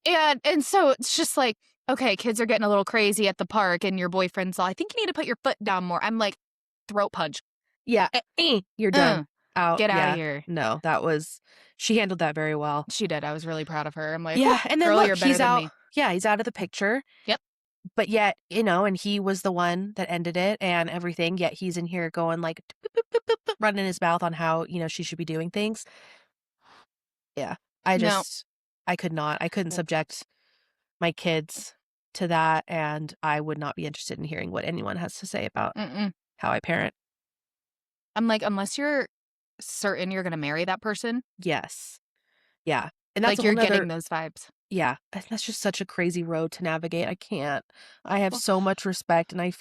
And so it's just like, okay, kids are getting a little crazy at the park and your boyfriend's all, "I think you need to put your foot down more." I'm like, throat punch. Yeah, you're done. Uh, Out, get out of yeah. here. No, that was she handled that very well. She did. I was really proud of her. I'm like, "Whew, Yeah, and then girl, look, you're better he's than out me." yeah, he's out of the picture, Yep. but yet, and he was the one that ended it and everything, yet he's in here going like, "Boop, boop, boop, boop, boop," running his mouth on how, she should be doing things. Yeah. I No. just I could not. I couldn't subject my kids to that, and I would not be interested in hearing what anyone has to say about Mm-mm. how I parent. I'm like, unless you're certain you're gonna marry that person, Yes. Yeah. And that's like, a whole you're nother getting those vibes. yeah, that's just such a crazy road to navigate. I can't. I have Well, so much respect, and I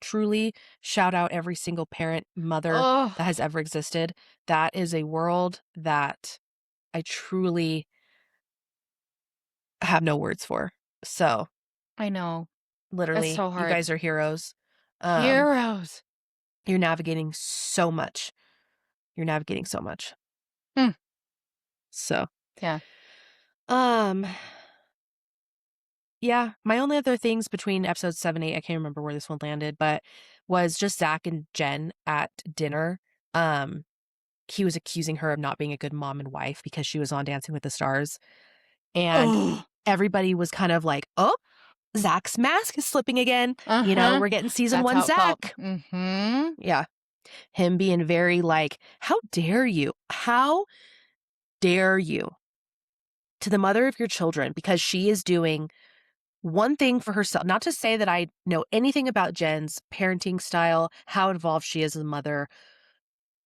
truly shout out every single parent, mother oh, that has ever existed. That is a world that I truly have no words for. So, I know. It's literally, so you hard. guys are heroes. Um, Heroes. you're navigating so much. You're navigating so much. Mm, So, yeah. um, yeah, my only other things between episodes 7, 8, I can't remember where this one landed, but was just Zach and Jen at dinner. Um, he was accusing her of not being a good mom and wife because she was on Dancing with the Stars. And Oh. everybody was kind of like, oh, Zach's mask is slipping again. Uh-huh. We're getting season That's 1 how it felt. Zach. Mhm. Yeah. Him being very like, how dare you? How dare you to the mother of your children because she is doing one thing for herself. Not to say that I know anything about Jen's parenting style, how involved she is as a mother.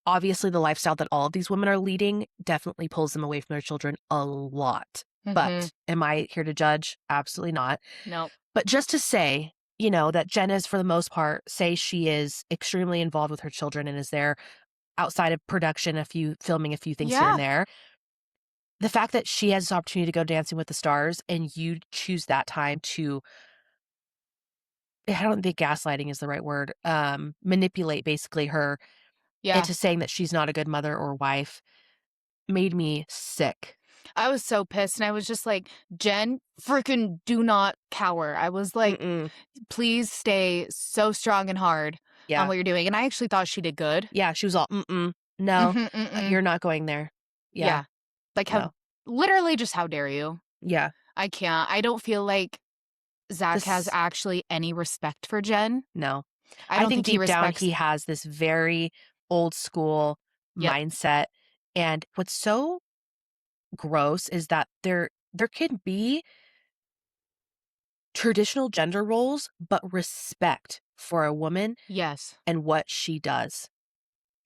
Obviously, the lifestyle that all of these women are leading definitely pulls them away from their children a lot. Mhm. But am I here to judge? Absolutely not. Nope. But just to say, that Jen is, for the most part, say she is extremely involved with her children and is there outside of production, filming a few things here and Yeah. there. The fact that she has this opportunity to go Dancing with the Stars and you choose that time to I don't think gaslighting is the right word, manipulate basically her Yeah. into saying that she's not a good mother or wife made me sick. I was so pissed, and I was just like, "Jen, freaking do not cower." I was like, Mm-mm. "Please stay so strong and hard on Yeah. what you're doing," and I actually thought she did good. Yeah, she was all, "Mm-mm. No, Mhm, mm-mm. you're not going there." Yeah, Yeah. Like, how no. literally just how dare you? Yeah. I can't. I don't feel like Zach has This actually any respect for Jen. no. I I don't think think he deep down respects. he has this very old school Yep. mindset, and what's so gross is that there can be traditional gender roles, but respect for a woman Yes. and what she does.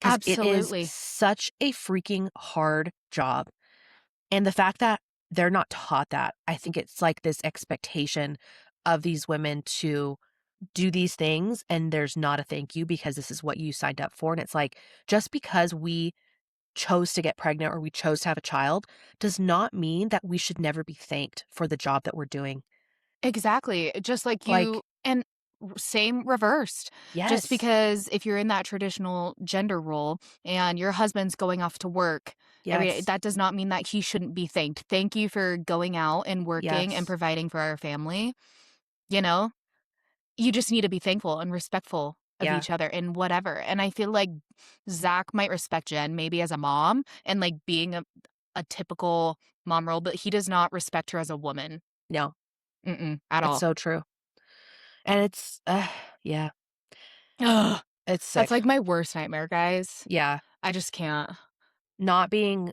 'Cause it is Absolutely. such a freaking hard job, and the fact that they're not taught that, I think it's like this expectation of these women to do these things, and there's not a thank you because this is what you signed up for, and it's like, just because we chose to get pregnant or we chose to have a child does not mean that we should never be thanked for the job that we're doing. Exactly. Just like you Like and same reversed. Just yes, because if you're in that traditional gender role and your husband's going off to work every day, yes, that does not mean that he shouldn't be thanked. Thank you for going out and working and yes, providing for our family. You know, you just need to be thankful and respectful of yeah, each other and whatever. And I feel like Zach might respect Jen maybe as a mom and like being a typical mom role, but he does not respect her as a woman. no, Mm-mm, at it's all. so true, and it's yeah, Ugh. it's That's sick. like my worst nightmare, guys. Yeah, I just can't. not being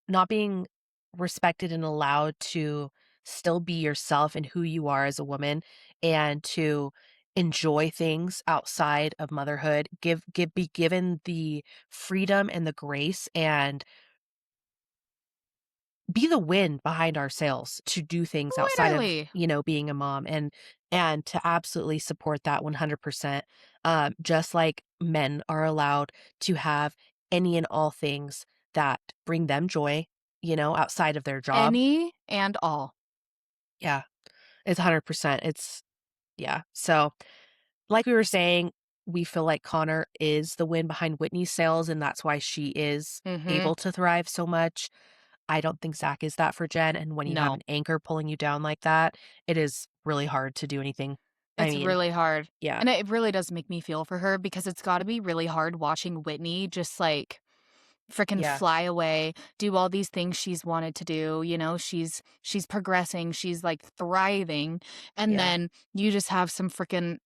not being respected and allowed to still be yourself and who you are as a woman and to enjoy things outside of motherhood, be given the freedom and the grace and be the wind behind our sails to do things outside of, Literally. being a mom and to absolutely support that 100%. Just like men are allowed to have any and all things that bring them joy outside of their job. Any and all. Yeah, it's 100%. Yeah. So, like we were saying, we feel like Connor is the wind behind Whitney's sails, and that's why she is Mhm. able to thrive so much. I don't think Zach is that for Jen, and when you have No. an anchor pulling you down like that, it is really hard to do anything. I It's mean, really hard. yeah, And it really does make me feel for her because it's gotta be really hard watching Whitney just, like, frickin' yeah, fly away, do all these things she's wanted to do, she's progressing, she's, like, thriving, and yeah, then you just have some frickin'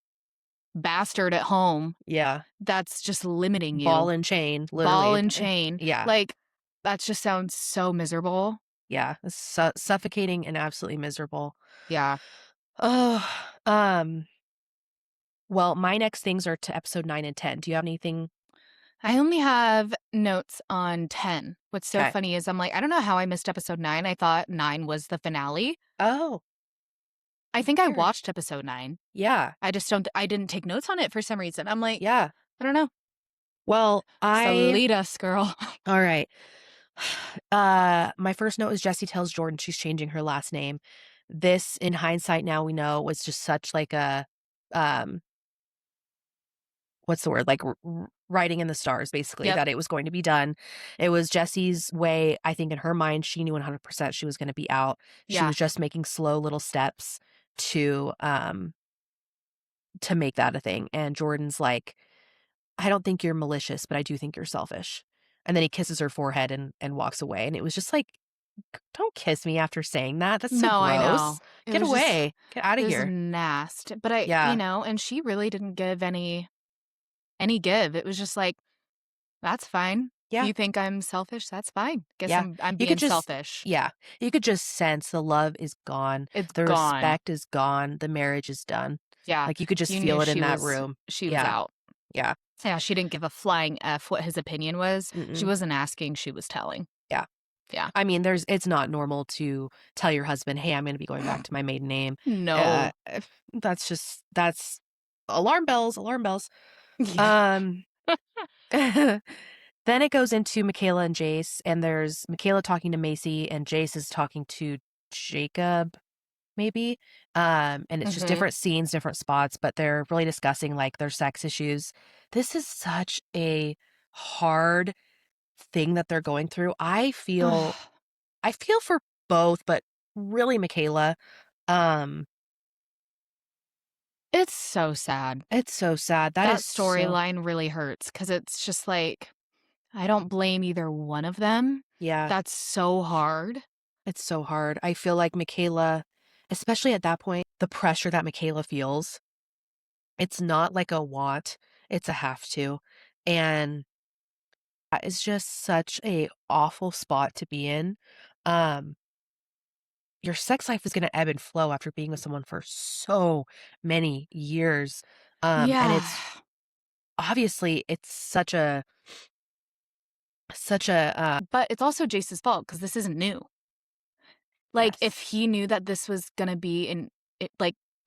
bastard at home yeah. that's just limiting Ball you. and chain, Ball literally. and chain. Yeah, Like, that just sounds so miserable. yeah. It's suffocating and absolutely miserable. Yeah. Oh, um, well, my next things are to episode 9 and 10. Do you have anything? I only have notes on 10. What's so Okay. funny is I'm like, I don't know how I missed episode 9. I thought 9 was the finale. Oh, I think I weird. watched episode 9. Yeah, I didn't take notes on it for some reason. I'm like, yeah. I don't know. Well, So lead us, girl. all right. My first note is Jessie tells Jordan she's changing her last name. This, in hindsight, now we know was just such like a, um, what's the word? Like writing in the stars, basically, Yep. that it was going to be done. It was Jessie's way. I think in her mind, she knew 100% she was going to be out. She Yeah. was just making slow little steps to, um, to make that a thing. And Jordan's like, I don't think you're malicious, but I do think you're selfish. And then he kisses her forehead and walks away. And it was just like, don't kiss me after saying that. That's so No, I gross. know. It Get was just, away. Get out of it was here. nasty. But Yeah. and she really didn't give any give. It was just like, that's fine. If Yeah. you think I'm selfish, that's fine. Guess Yeah. I'm You could being just selfish. yeah. You could just sense the love is gone. It's The gone. respect is gone. The marriage is done. Yeah. Like, you could just You knew feel it in that room. she was Yeah. out. Yeah. Yeah, she didn't give a flying F what his opinion was. She Mm-mm. wasn't asking, she was telling. Yeah. Yeah. I mean, it's not normal to tell your husband, "Hey, I'm gonna be going back to my maiden name." No. That's alarm bells, alarm bells. Yeah. Um, then it goes into Michaela and Jace, and there's Michaela talking to Macy, and Jace is talking to Jacob, maybe. And it's just Mhm. different scenes, different spots, but they're really discussing like their sex issues. This is such a hard thing that they're going through. I feel for both, but really Michaela. Um, It's so sad. it's so sad. That That is so storyline really hurts because it's just like, I don't blame either one of them. yeah, That's so hard. it's so hard. I feel like Michaela, especially at that point, the pressure that Michaela feels, it's not like a want, it's a have to. And that is just such a awful spot to be in. Um, your sex life is gonna ebb and flow after being with someone for so many years. And Yeah. it's obviously it's such a But it's also Jace's fault because this isn't new. Like, if yes. he knew that this was gonna be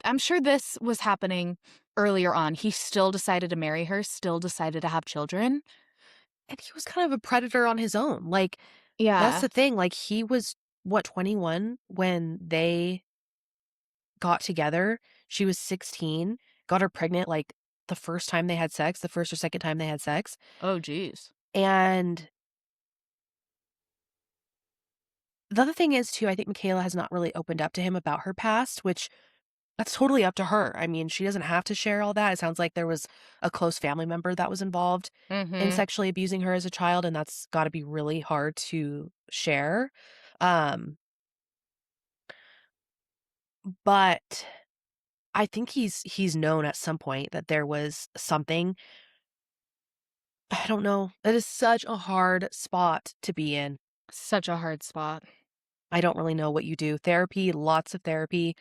I'm sure this was happening earlier on. He still decided to marry her, still decided to have children. And he was kind of a predator on his own. Like, that's Yeah. the thing. Like, he was, what, 21 when they got together? She was 16, got her pregnant, like, the first time they had sex, the first or second time they had sex. Oh, geez. And the other thing is, too, I think Michaela has not really opened up to him about her past, which that's totally up to her. I mean, she doesn't have to share all that. It sounds like there was a close family member that was involved in Mhm. sexually abusing her as a child, and that's gotta be really hard to share. Um, but I think he's known at some point that there was something. I don't know. That is such a hard spot to be in. Such a hard spot. I don't really know what you do. Therapy, lots of therapy,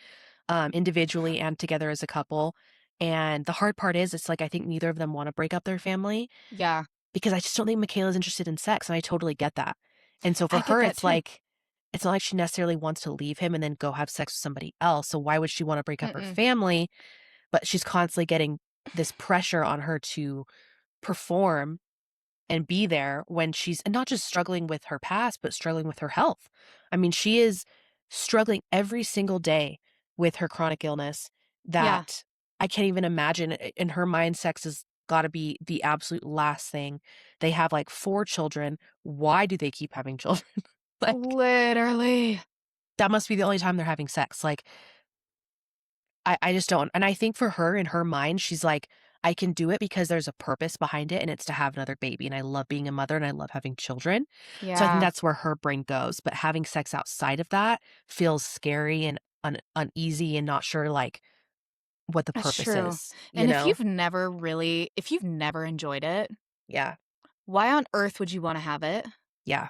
individually and together as a couple. And the hard part is, it's like I think neither of them wanna break up their family Yeah. because I just don't think Michaela's interested in sex, and I totally get that. And so for I get her, that it's too. like it's not like she necessarily wants to leave him and then go have sex with somebody else, so why would she wanna break up her Mm-mm. family? But she's constantly getting this pressure on her to perform, and be there when she's and not just struggling with her past, but struggling with her health. I mean, she is struggling every single day with her chronic illness Yeah. that I can't even imagine. In her mind, sex has got to be the absolute last thing. They have like 4 children. Why do they keep having children? Like, Literally. that must be the only time they're having sex. Like, I just don't. And I think for her, in her mind, she's like, I can do it because there's a purpose behind it and it's to have another baby. And I love being a mother and I love having children. So I think Yeah, that's where her brain goes. But having sex outside of that feels scary and uneasy and not sure like what the that's purpose true. is, you And know? if you've never enjoyed it, Yeah. why on earth would you wanna have it? Yeah.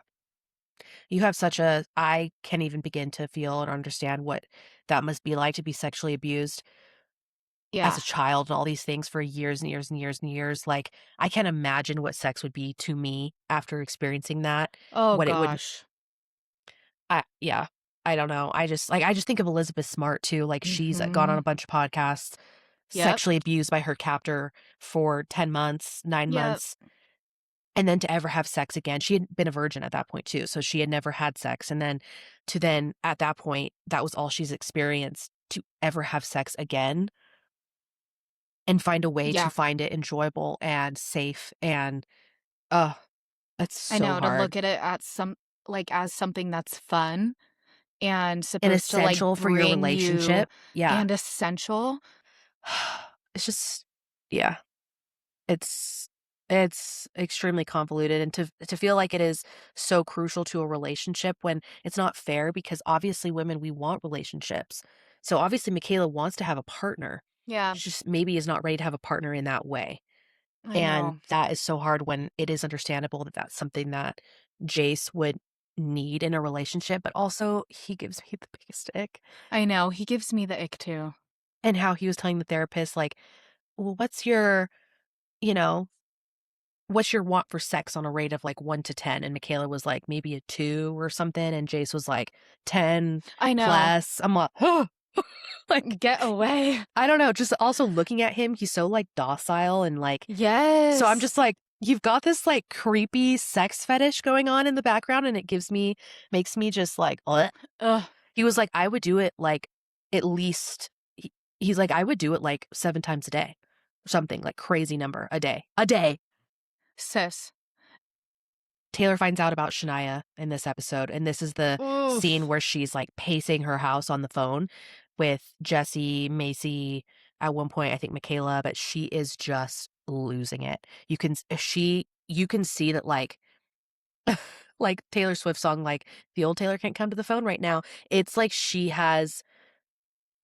You have such a, I can't even begin to feel and understand what that must be like to be sexually abused as Yeah. a child and all these things for years and years and years and years. Like, I can't imagine what sex would be to me after experiencing that, Oh what it would gosh. yeah, I don't know. I just think of Elizabeth Smart too, like, she's gone on Mhm. a bunch of podcasts, Yep. sexually abused by her captor for 10 months, 9 Yep. months, and then to ever have sex again. She had been a virgin at that point too, so she had never had sex, and then at that point, that was all she's experienced, to ever have sex again and find a way to Yeah. find it enjoyable and safe and, ugh, that's I so know, to hard look at it at as something that's fun and and supposed to, like, essential for your bring you relationship. Yeah. and essential. It's just yeah, it's it's extremely convoluted, and to feel like it is so crucial to a relationship when it's not fair because obviously women, we want relationships. So obviously Michaela wants to have a partner. Yeah, She just maybe is not ready to have a partner in that way. I And know. that is so hard when it is understandable that that's something that Jace would need in a relationship, but also he gives me the biggest ick. I know, he gives me the ick too. And how he was telling the therapist, like, well, what's your, you know, what's your want for sex on a rate of like 1 to 10? And Michaela was like, maybe a 2 or something. And Jace was like, 10 I know. plus. I'm like, oh, like, Get away. I don't know. Just also looking at him, he's so like docile and like, so I'm Yes. just like, you've got this like creepy sex fetish going on in the background. And it makes me just like, what? Ugh, He was like, I would do it like at least, he's like, I would do it like 7 times a day. Something like crazy number a day. A day. sis. Taylor finds out about Shania in this episode, and this is the scene Oof. where she's like pacing her house on the phone with Jesse, Macy, at one point, I think Michaela, but she is just losing it. You can see that like Taylor Swift song, like the old Taylor can't come to the phone right now. It's like she has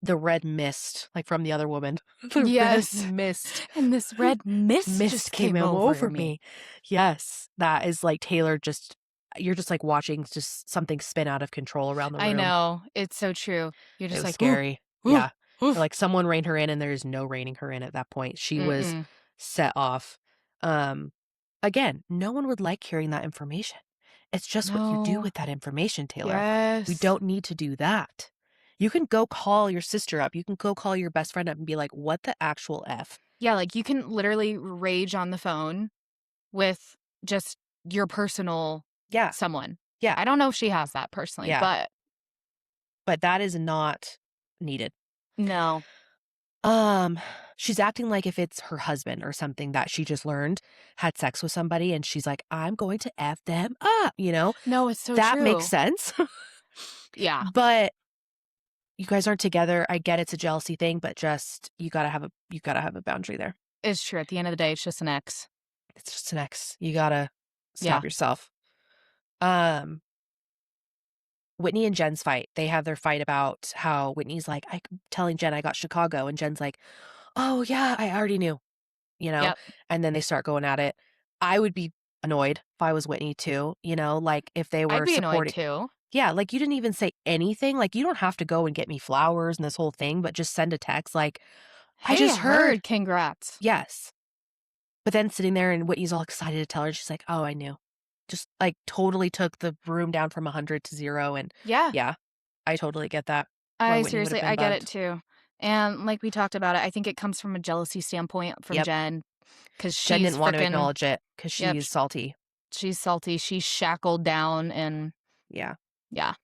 the red mist, like from the other woman. The red Yes. mist. And this red mist Mist just came came over over me. me. Yes, that is like Taylor just you're just like watching just something spin out of control around the I room. know. It's so true. You're It just was like, "Ooh, scary. ooh, Yeah. Or oof." like someone reined her in and there's no reining her in at that point. She was Mm-mm. set off. Um, again, no one would like hearing that information. It's just what you do No. with that information, Taylor. We Yes. don't need to do that. You can go call your sister up. You can go call your best friend up and be like, "What the actual F?" Yeah, like, you can literally rage on the phone with just your personal Yeah. someone. Yeah. I don't know if she has that personally, Yeah. but But that is not needed. no. Um, she's acting like if it's her husband or something that she just learned had sex with somebody and she's like, "I'm going to F them up," you know? No, it's so That makes true. sense. Yeah, But you guys aren't together. I get it's a jealousy thing, but just you gotta have a boundary there. it's true. At the end of the day, it's just an ex. It's just an ex. You gotta stop Yeah. yourself. Um, Whitney and Jen's fight. They have their fight about how Whitney's like, I'm telling Jen I got Chicago, and Jen's like, "Oh yeah, I already knew." You know? Yep. And then they start going at it. I would be annoyed if I was Whitney too, you know, like if they I'd were be annoyed supporting. too. Yeah, like you didn't even say anything. Like you don't have to go and get me flowers and this whole thing, but just send a text like, I Hey, just I heard. heard. Congrats. Yes. But then sitting there and Whitney's all excited to tell her, she's like, oh, I knew. Just like totally took the room down from 100 to 0. And Yeah. yeah, I totally get that. Why I Whitney would have seriously, been I get it bugged. too. And like we talked about it, I think it comes from a jealousy standpoint from Yep. Jen. because Jen she's didn't want to freaking, acknowledge it because yep, she's salty. she's salty. She's shackled down and Yeah, yeah.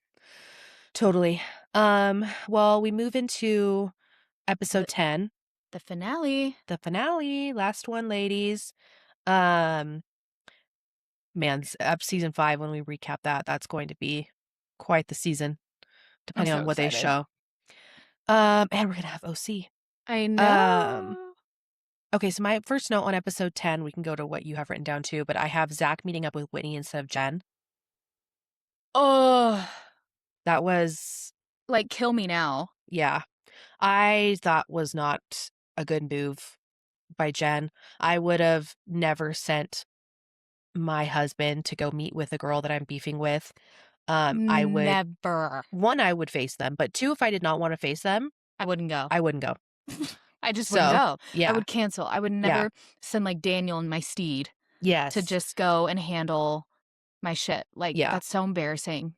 totally. Well, we move into episode The, 10, the finale. the finale, last one, ladies. Um, man, season 5, when we recap that, that's going to be quite the season, I'm depending so on what they excited. show. And we're gonna have OC. I Um, know. okay, so my first note on episode 10, we can go to what you have written down too, but I have Zach meeting up with Whitney instead of Jen. Oh, That was, like kill me now. yeah, I thought was not a good move by Jen. I would have never sent my husband to go meet with a girl that I'm beefing with. I would, Never. 1, I would face them, but 2, if I did not want to face them, I wouldn't go. I wouldn't go. I just wouldn't So, go. I yeah, would cancel. I would yeah, never send like Daniel and my steed to yes, just go and handle my shit. Like, yeah. that's so embarrassing.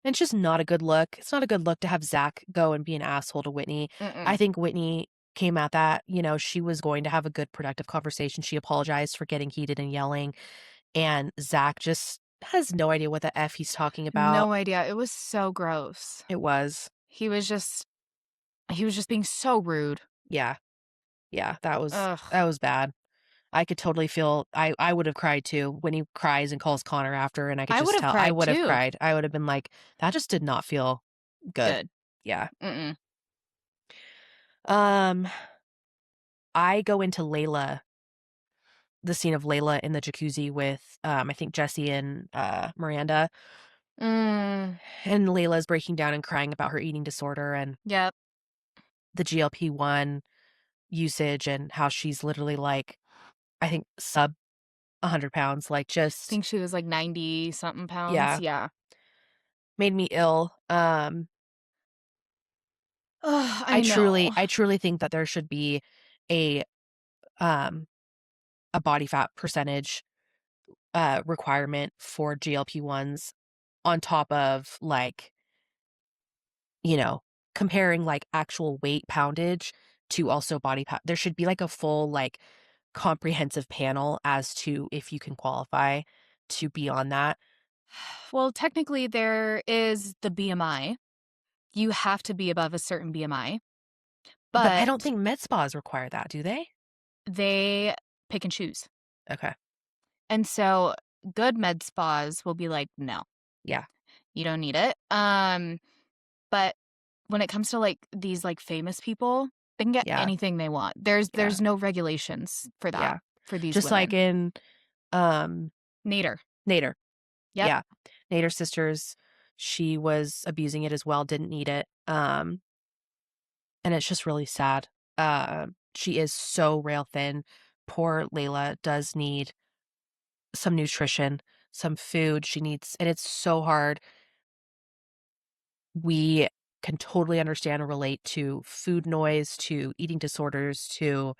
And it's just not a good look. It's not a good look to have Zach go and be an asshole to Whitney. I Mm-mm. think Whitney came at that, she was going to have a good productive conversation. She apologized for getting heated and yelling, and Zach just has no idea what the F he's talking about. No idea. It was so gross. It was. He was just being so rude. Yeah. Yeah, Ugh. that was bad. I could totally feel I would have cried too when he cries and calls Connor after, and I could I would just have tell I cried would have too. cried. I would have been like, that just did not feel good. Good. Yeah. Mm-mm. Um, I go into the scene of Layla in the jacuzzi with, I think Jesse and, Miranda, Mm. and Layla's breaking down and crying about her eating disorder and Yep. the GLP-1 usage and how she's literally, like, I think sub 100 pounds, like, I just think she was like 90 something pounds. yeah, Yeah. made me ill. Ugh, I know. I truly think that there should be a, um, a body fat percentage, requirement for GLP-1s on top of, like, you know, comparing, like, actual weight poundage to also body there should be, like, a full, like, comprehensive panel as to if you can qualify to be on that. Well, technically, there is the BMI. You have to be above a certain BMI, But I don't but think med spas require that, do they? they pick and choose. Okay. And so good med spas will be like, no, Yeah. you don't need it. But when it comes to like these like famous people, they can get Yeah. anything they want. Yeah. There's no regulations for that Yeah. for these Just like women. in, um, Nader. Nader. Yep. Yeah. Nader's sisters, she was abusing it as well, didn't need it. And it's just really sad. She is so rail thin. Poor Layla does need some nutrition, some food. She needs, and it's so hard. We can totally understand and relate to food noise, to eating disorders, to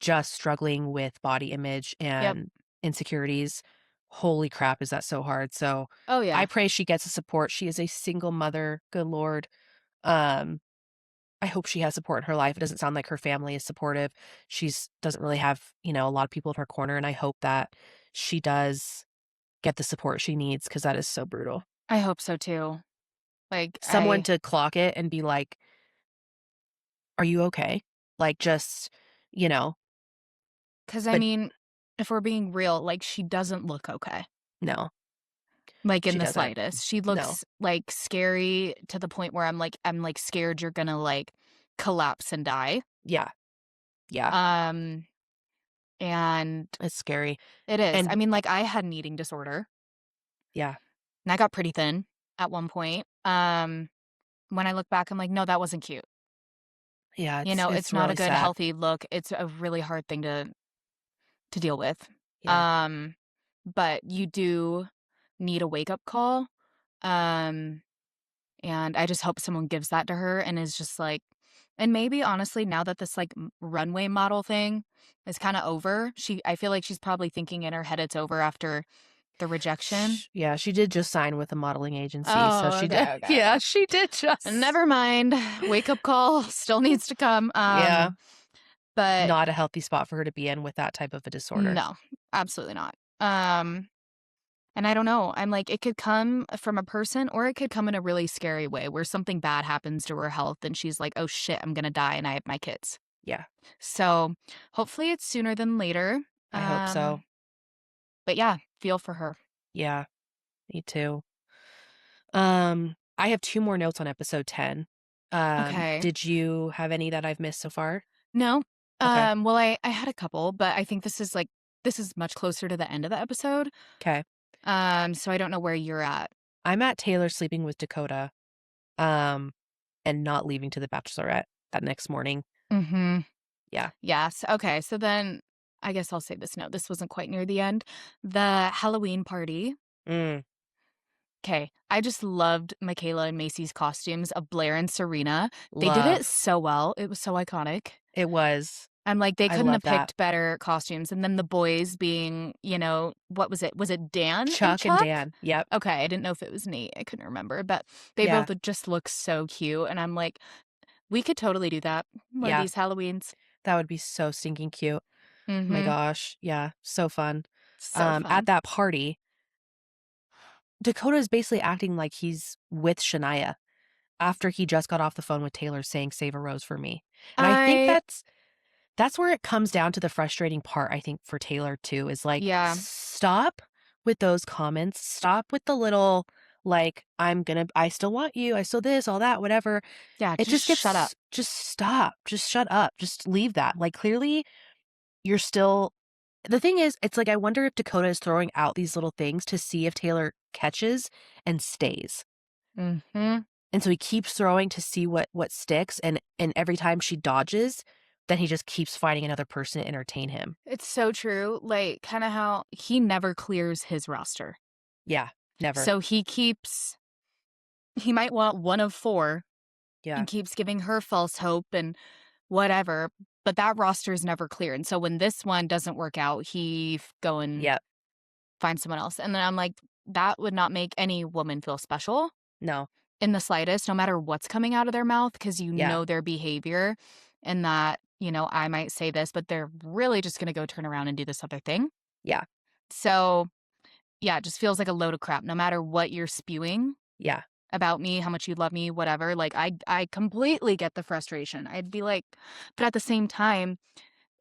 just struggling with body image Yep. and insecurities. Holy crap, is that so hard? So Oh I yeah. pray she gets the support. She is a single mother. Good Lord. Um, I hope she has support in her life. It doesn't sound like her family is supportive. She's doesn't really have, a lot of people in her corner, and I hope that she does get the support she needs because that is so brutal. I hope so too. Like Someone to clock it and be like, "Are you okay?" Like, just, you know, cuz I but mean, if we're being real, like she doesn't look okay. no, Like in she the doesn't. slightest. She No. looks like scary to the point where I'm like scared you're going to like collapse and die. Yeah. Yeah. Um and It's scary. it is. I And mean, like, I had an eating disorder, yeah. and I got pretty thin at one point. When I look back, I'm like, "No, that wasn't cute." Yeah, You know, it's it's not a really good, sad. healthy look. It's a really hard thing to deal with. Yeah. Um, but you do need a wake-up call, um, and I just hope someone gives that to her and is just like and maybe, honestly, now that this, like, runway model thing is kinda over, I feel like she's probably thinking in her head it's over after the rejection. Yeah, she did just sign with a modeling agency, so Oh, she did. okay, okay, Yeah, okay. she did just. Never mind. Wake up call still needs to come. Yeah. But not a healthy spot for her to be in with that type of a disorder. no, absolutely not. And I don't know. I'm like, it could come from a person or it could come in a really scary way where something bad happens to her health and she's like, oh shit, I'm going to die and I have my kids. Yeah, So hopefully it's sooner than later. I hope so. But yeah, feel for her. Yeah, me too. I have 2 more notes on episode 10. Okay. Did you have any that I've missed so far? No. Okay. Well, I had a couple, but I think this is much closer to the end of the episode. Okay. So I don't know where you're at. I'm at Taylor sleeping with Dakota, um, and not leaving to the bachelorette that next morning. Mm-hmm. Yeah. Yes. Okay. So then I guess I'll say this note. This wasn't quite near the end. The Halloween party. Mm, Okay. I just loved Michaela and Macy's costumes of Blair and Serena. They did it love. so well. It was so iconic. It was. I'm like, they I couldn't love have that. picked better costumes. And then the boys being, what was it? Was it Dan and Chuck and Chuck? Dan. Yep. Okay, I didn't know if it was Nate. I couldn't remember, but they Yeah. both would just look so cute. And I'm like, we could totally do that one of Yeah. these Halloweens. That would be so stinking cute. My Mm-hmm. gosh. Yeah. So fun. So At fun. that party, Dakota is basically acting like he's with Shania after he just got off the phone with Taylor saying, "Save a rose for me." And I think I, that's where it comes down to the frustrating part, I think, for Taylor too, is like, yeah, stop with those comments. Stop with the little, like, I still want you. I still this, all that, whatever. yeah, It just just shut up. gets, just stop. Just shut up. Just leave that. Like, clearly you're still, the thing is, it's like, I wonder if Dakota is throwing out these little things to see if Taylor catches and stays. Mm-hmm. And so he keeps throwing to see what sticks, and every time she dodges, then he just keeps finding another person to entertain him. It's so true. Like, kind of how he never clears his roster. Yeah, never. So he might want one of four Yeah. and keeps giving her false hope and whatever, but that roster is never clear. And so when this one doesn't work out, go and Yep. find someone else. And then I'm like, that would not make any woman feel special No. in the slightest, no matter what's coming out of their mouth, because you Yeah. know their behavior and that, I might say this, but they're really just going to go turn around and do this other thing. Yeah. So, yeah, it just feels like a load of crap, no matter what you're spewing Yeah. about me, how much you love me, whatever. Like, I completely get the frustration. I'd be like, but at the same time,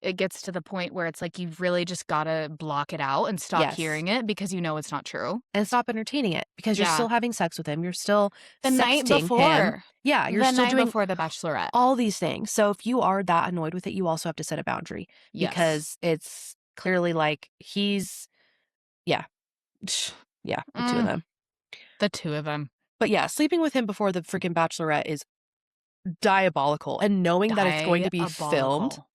it gets to the point where it's like you've really just gotta block it out and stop Yes. hearing it because you know it's not true. And stop entertaining it because you're Yeah. still having sex with him. You're still The night sexting him. before. Yeah, you're The still night doing before The Bachelorette. all these things. So if you are that annoyed with it, you also have to set a boundary Yes. because it's clearly like yeah. Yeah, the two of them. The two of them. But yeah, sleeping with him before the freaking bachelorette is diabolical. And knowing that it's going to be filmed Diabolical.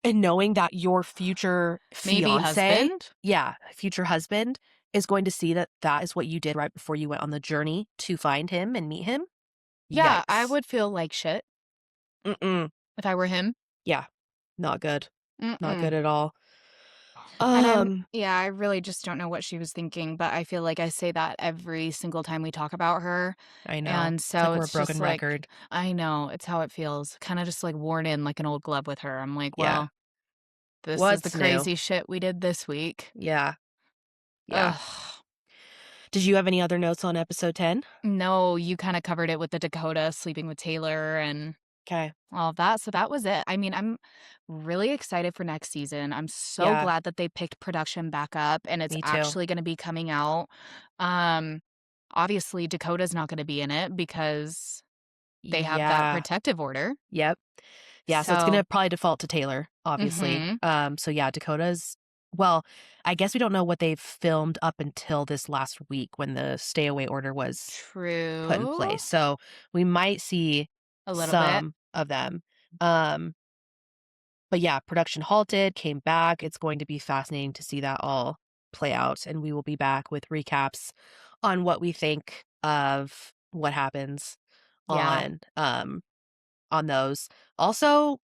and knowing that your future Maybe fiance, husband? yeah, future husband is going to see that that is what you did right before you went on the journey to find him and meet him. Yeah, I Yikes. would feel like shit Mm-mm. if I were him. Yeah, not good. Not Mm-mm. good at all. And Um, I really just don't know what she was thinking, but I feel like I say that every single time we talk about her. I know. And It's so like we're a it's just broken like, record. I know, it's how it feels. Kind of just like worn in like an old glove with her. I'm like, Yeah. well, this is the What's new? crazy shit we did this week. Yeah. Yeah. Ugh. Did you have any other notes on episode 10? No, you kind of covered it with the Dakota sleeping with Taylor and Okay. all of that. So that was it. I mean, I'm really excited for next season. I'm so Yeah, glad that they picked production back up and it's me too. actually going to be coming out. Um, Obviously, Dakota's not going to be in it because they have that Yeah. protective order. Yep. Yeah, so it's So, gonna probably default to Taylor, obviously. mhm. So yeah, Dakota's, well, I guess we don't know what they've filmed up until this last week when the stay away order was put in True. place. So we might see A little bit. some of them. Um, but yeah, production halted, came back. It's going to be fascinating to see that all play out, and we will be back with recaps on what we think of what happens Yeah. on those. Also,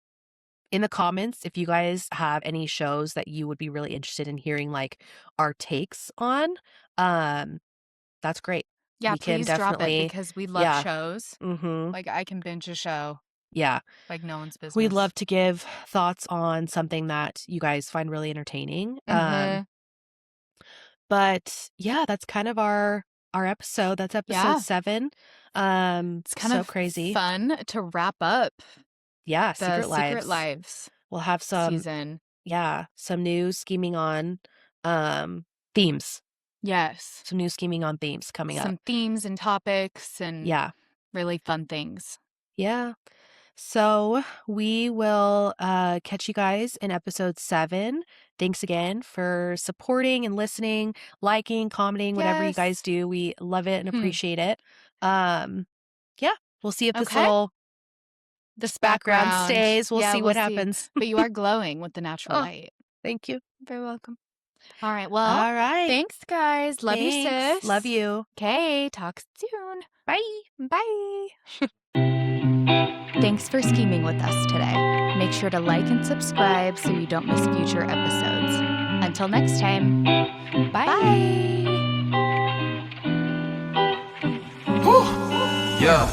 in the comments, if you guys have any shows that you would be really interested in hearing like our takes on, um, that's great. Yeah, We can please drop it definitely, because we love yeah. shows. Mhm. Like, I can binge a show. Yeah. Like no one's business. We'd love to give thoughts on something that you guys find really entertaining. But yeah, that's kind of our episode. That's episode 7. It's kind So of crazy. fun to wrap up Yeah, the Secret Lives. We'll have some season. some new scheming on themes. Yes. Some new scheming on themes coming up. Some themes and topics and Yeah. really fun things. Yeah. So we will catch you guys in episode 7. Thanks again for supporting and listening, liking, commenting, whatever you guys do. We love it and appreciate it. Yeah, we'll see if this background stays. We'll see what happens. But you are glowing with the natural Oh, light. thank you. Very welcome. All right. Well, All right. thanks, guys. Love you, sis. Love you. Okay. Talk soon. Bye. Bye. Thanks for scheming with us today. Make sure to like and subscribe so you don't miss future episodes. Until next time. Bye. Bye. Yeah.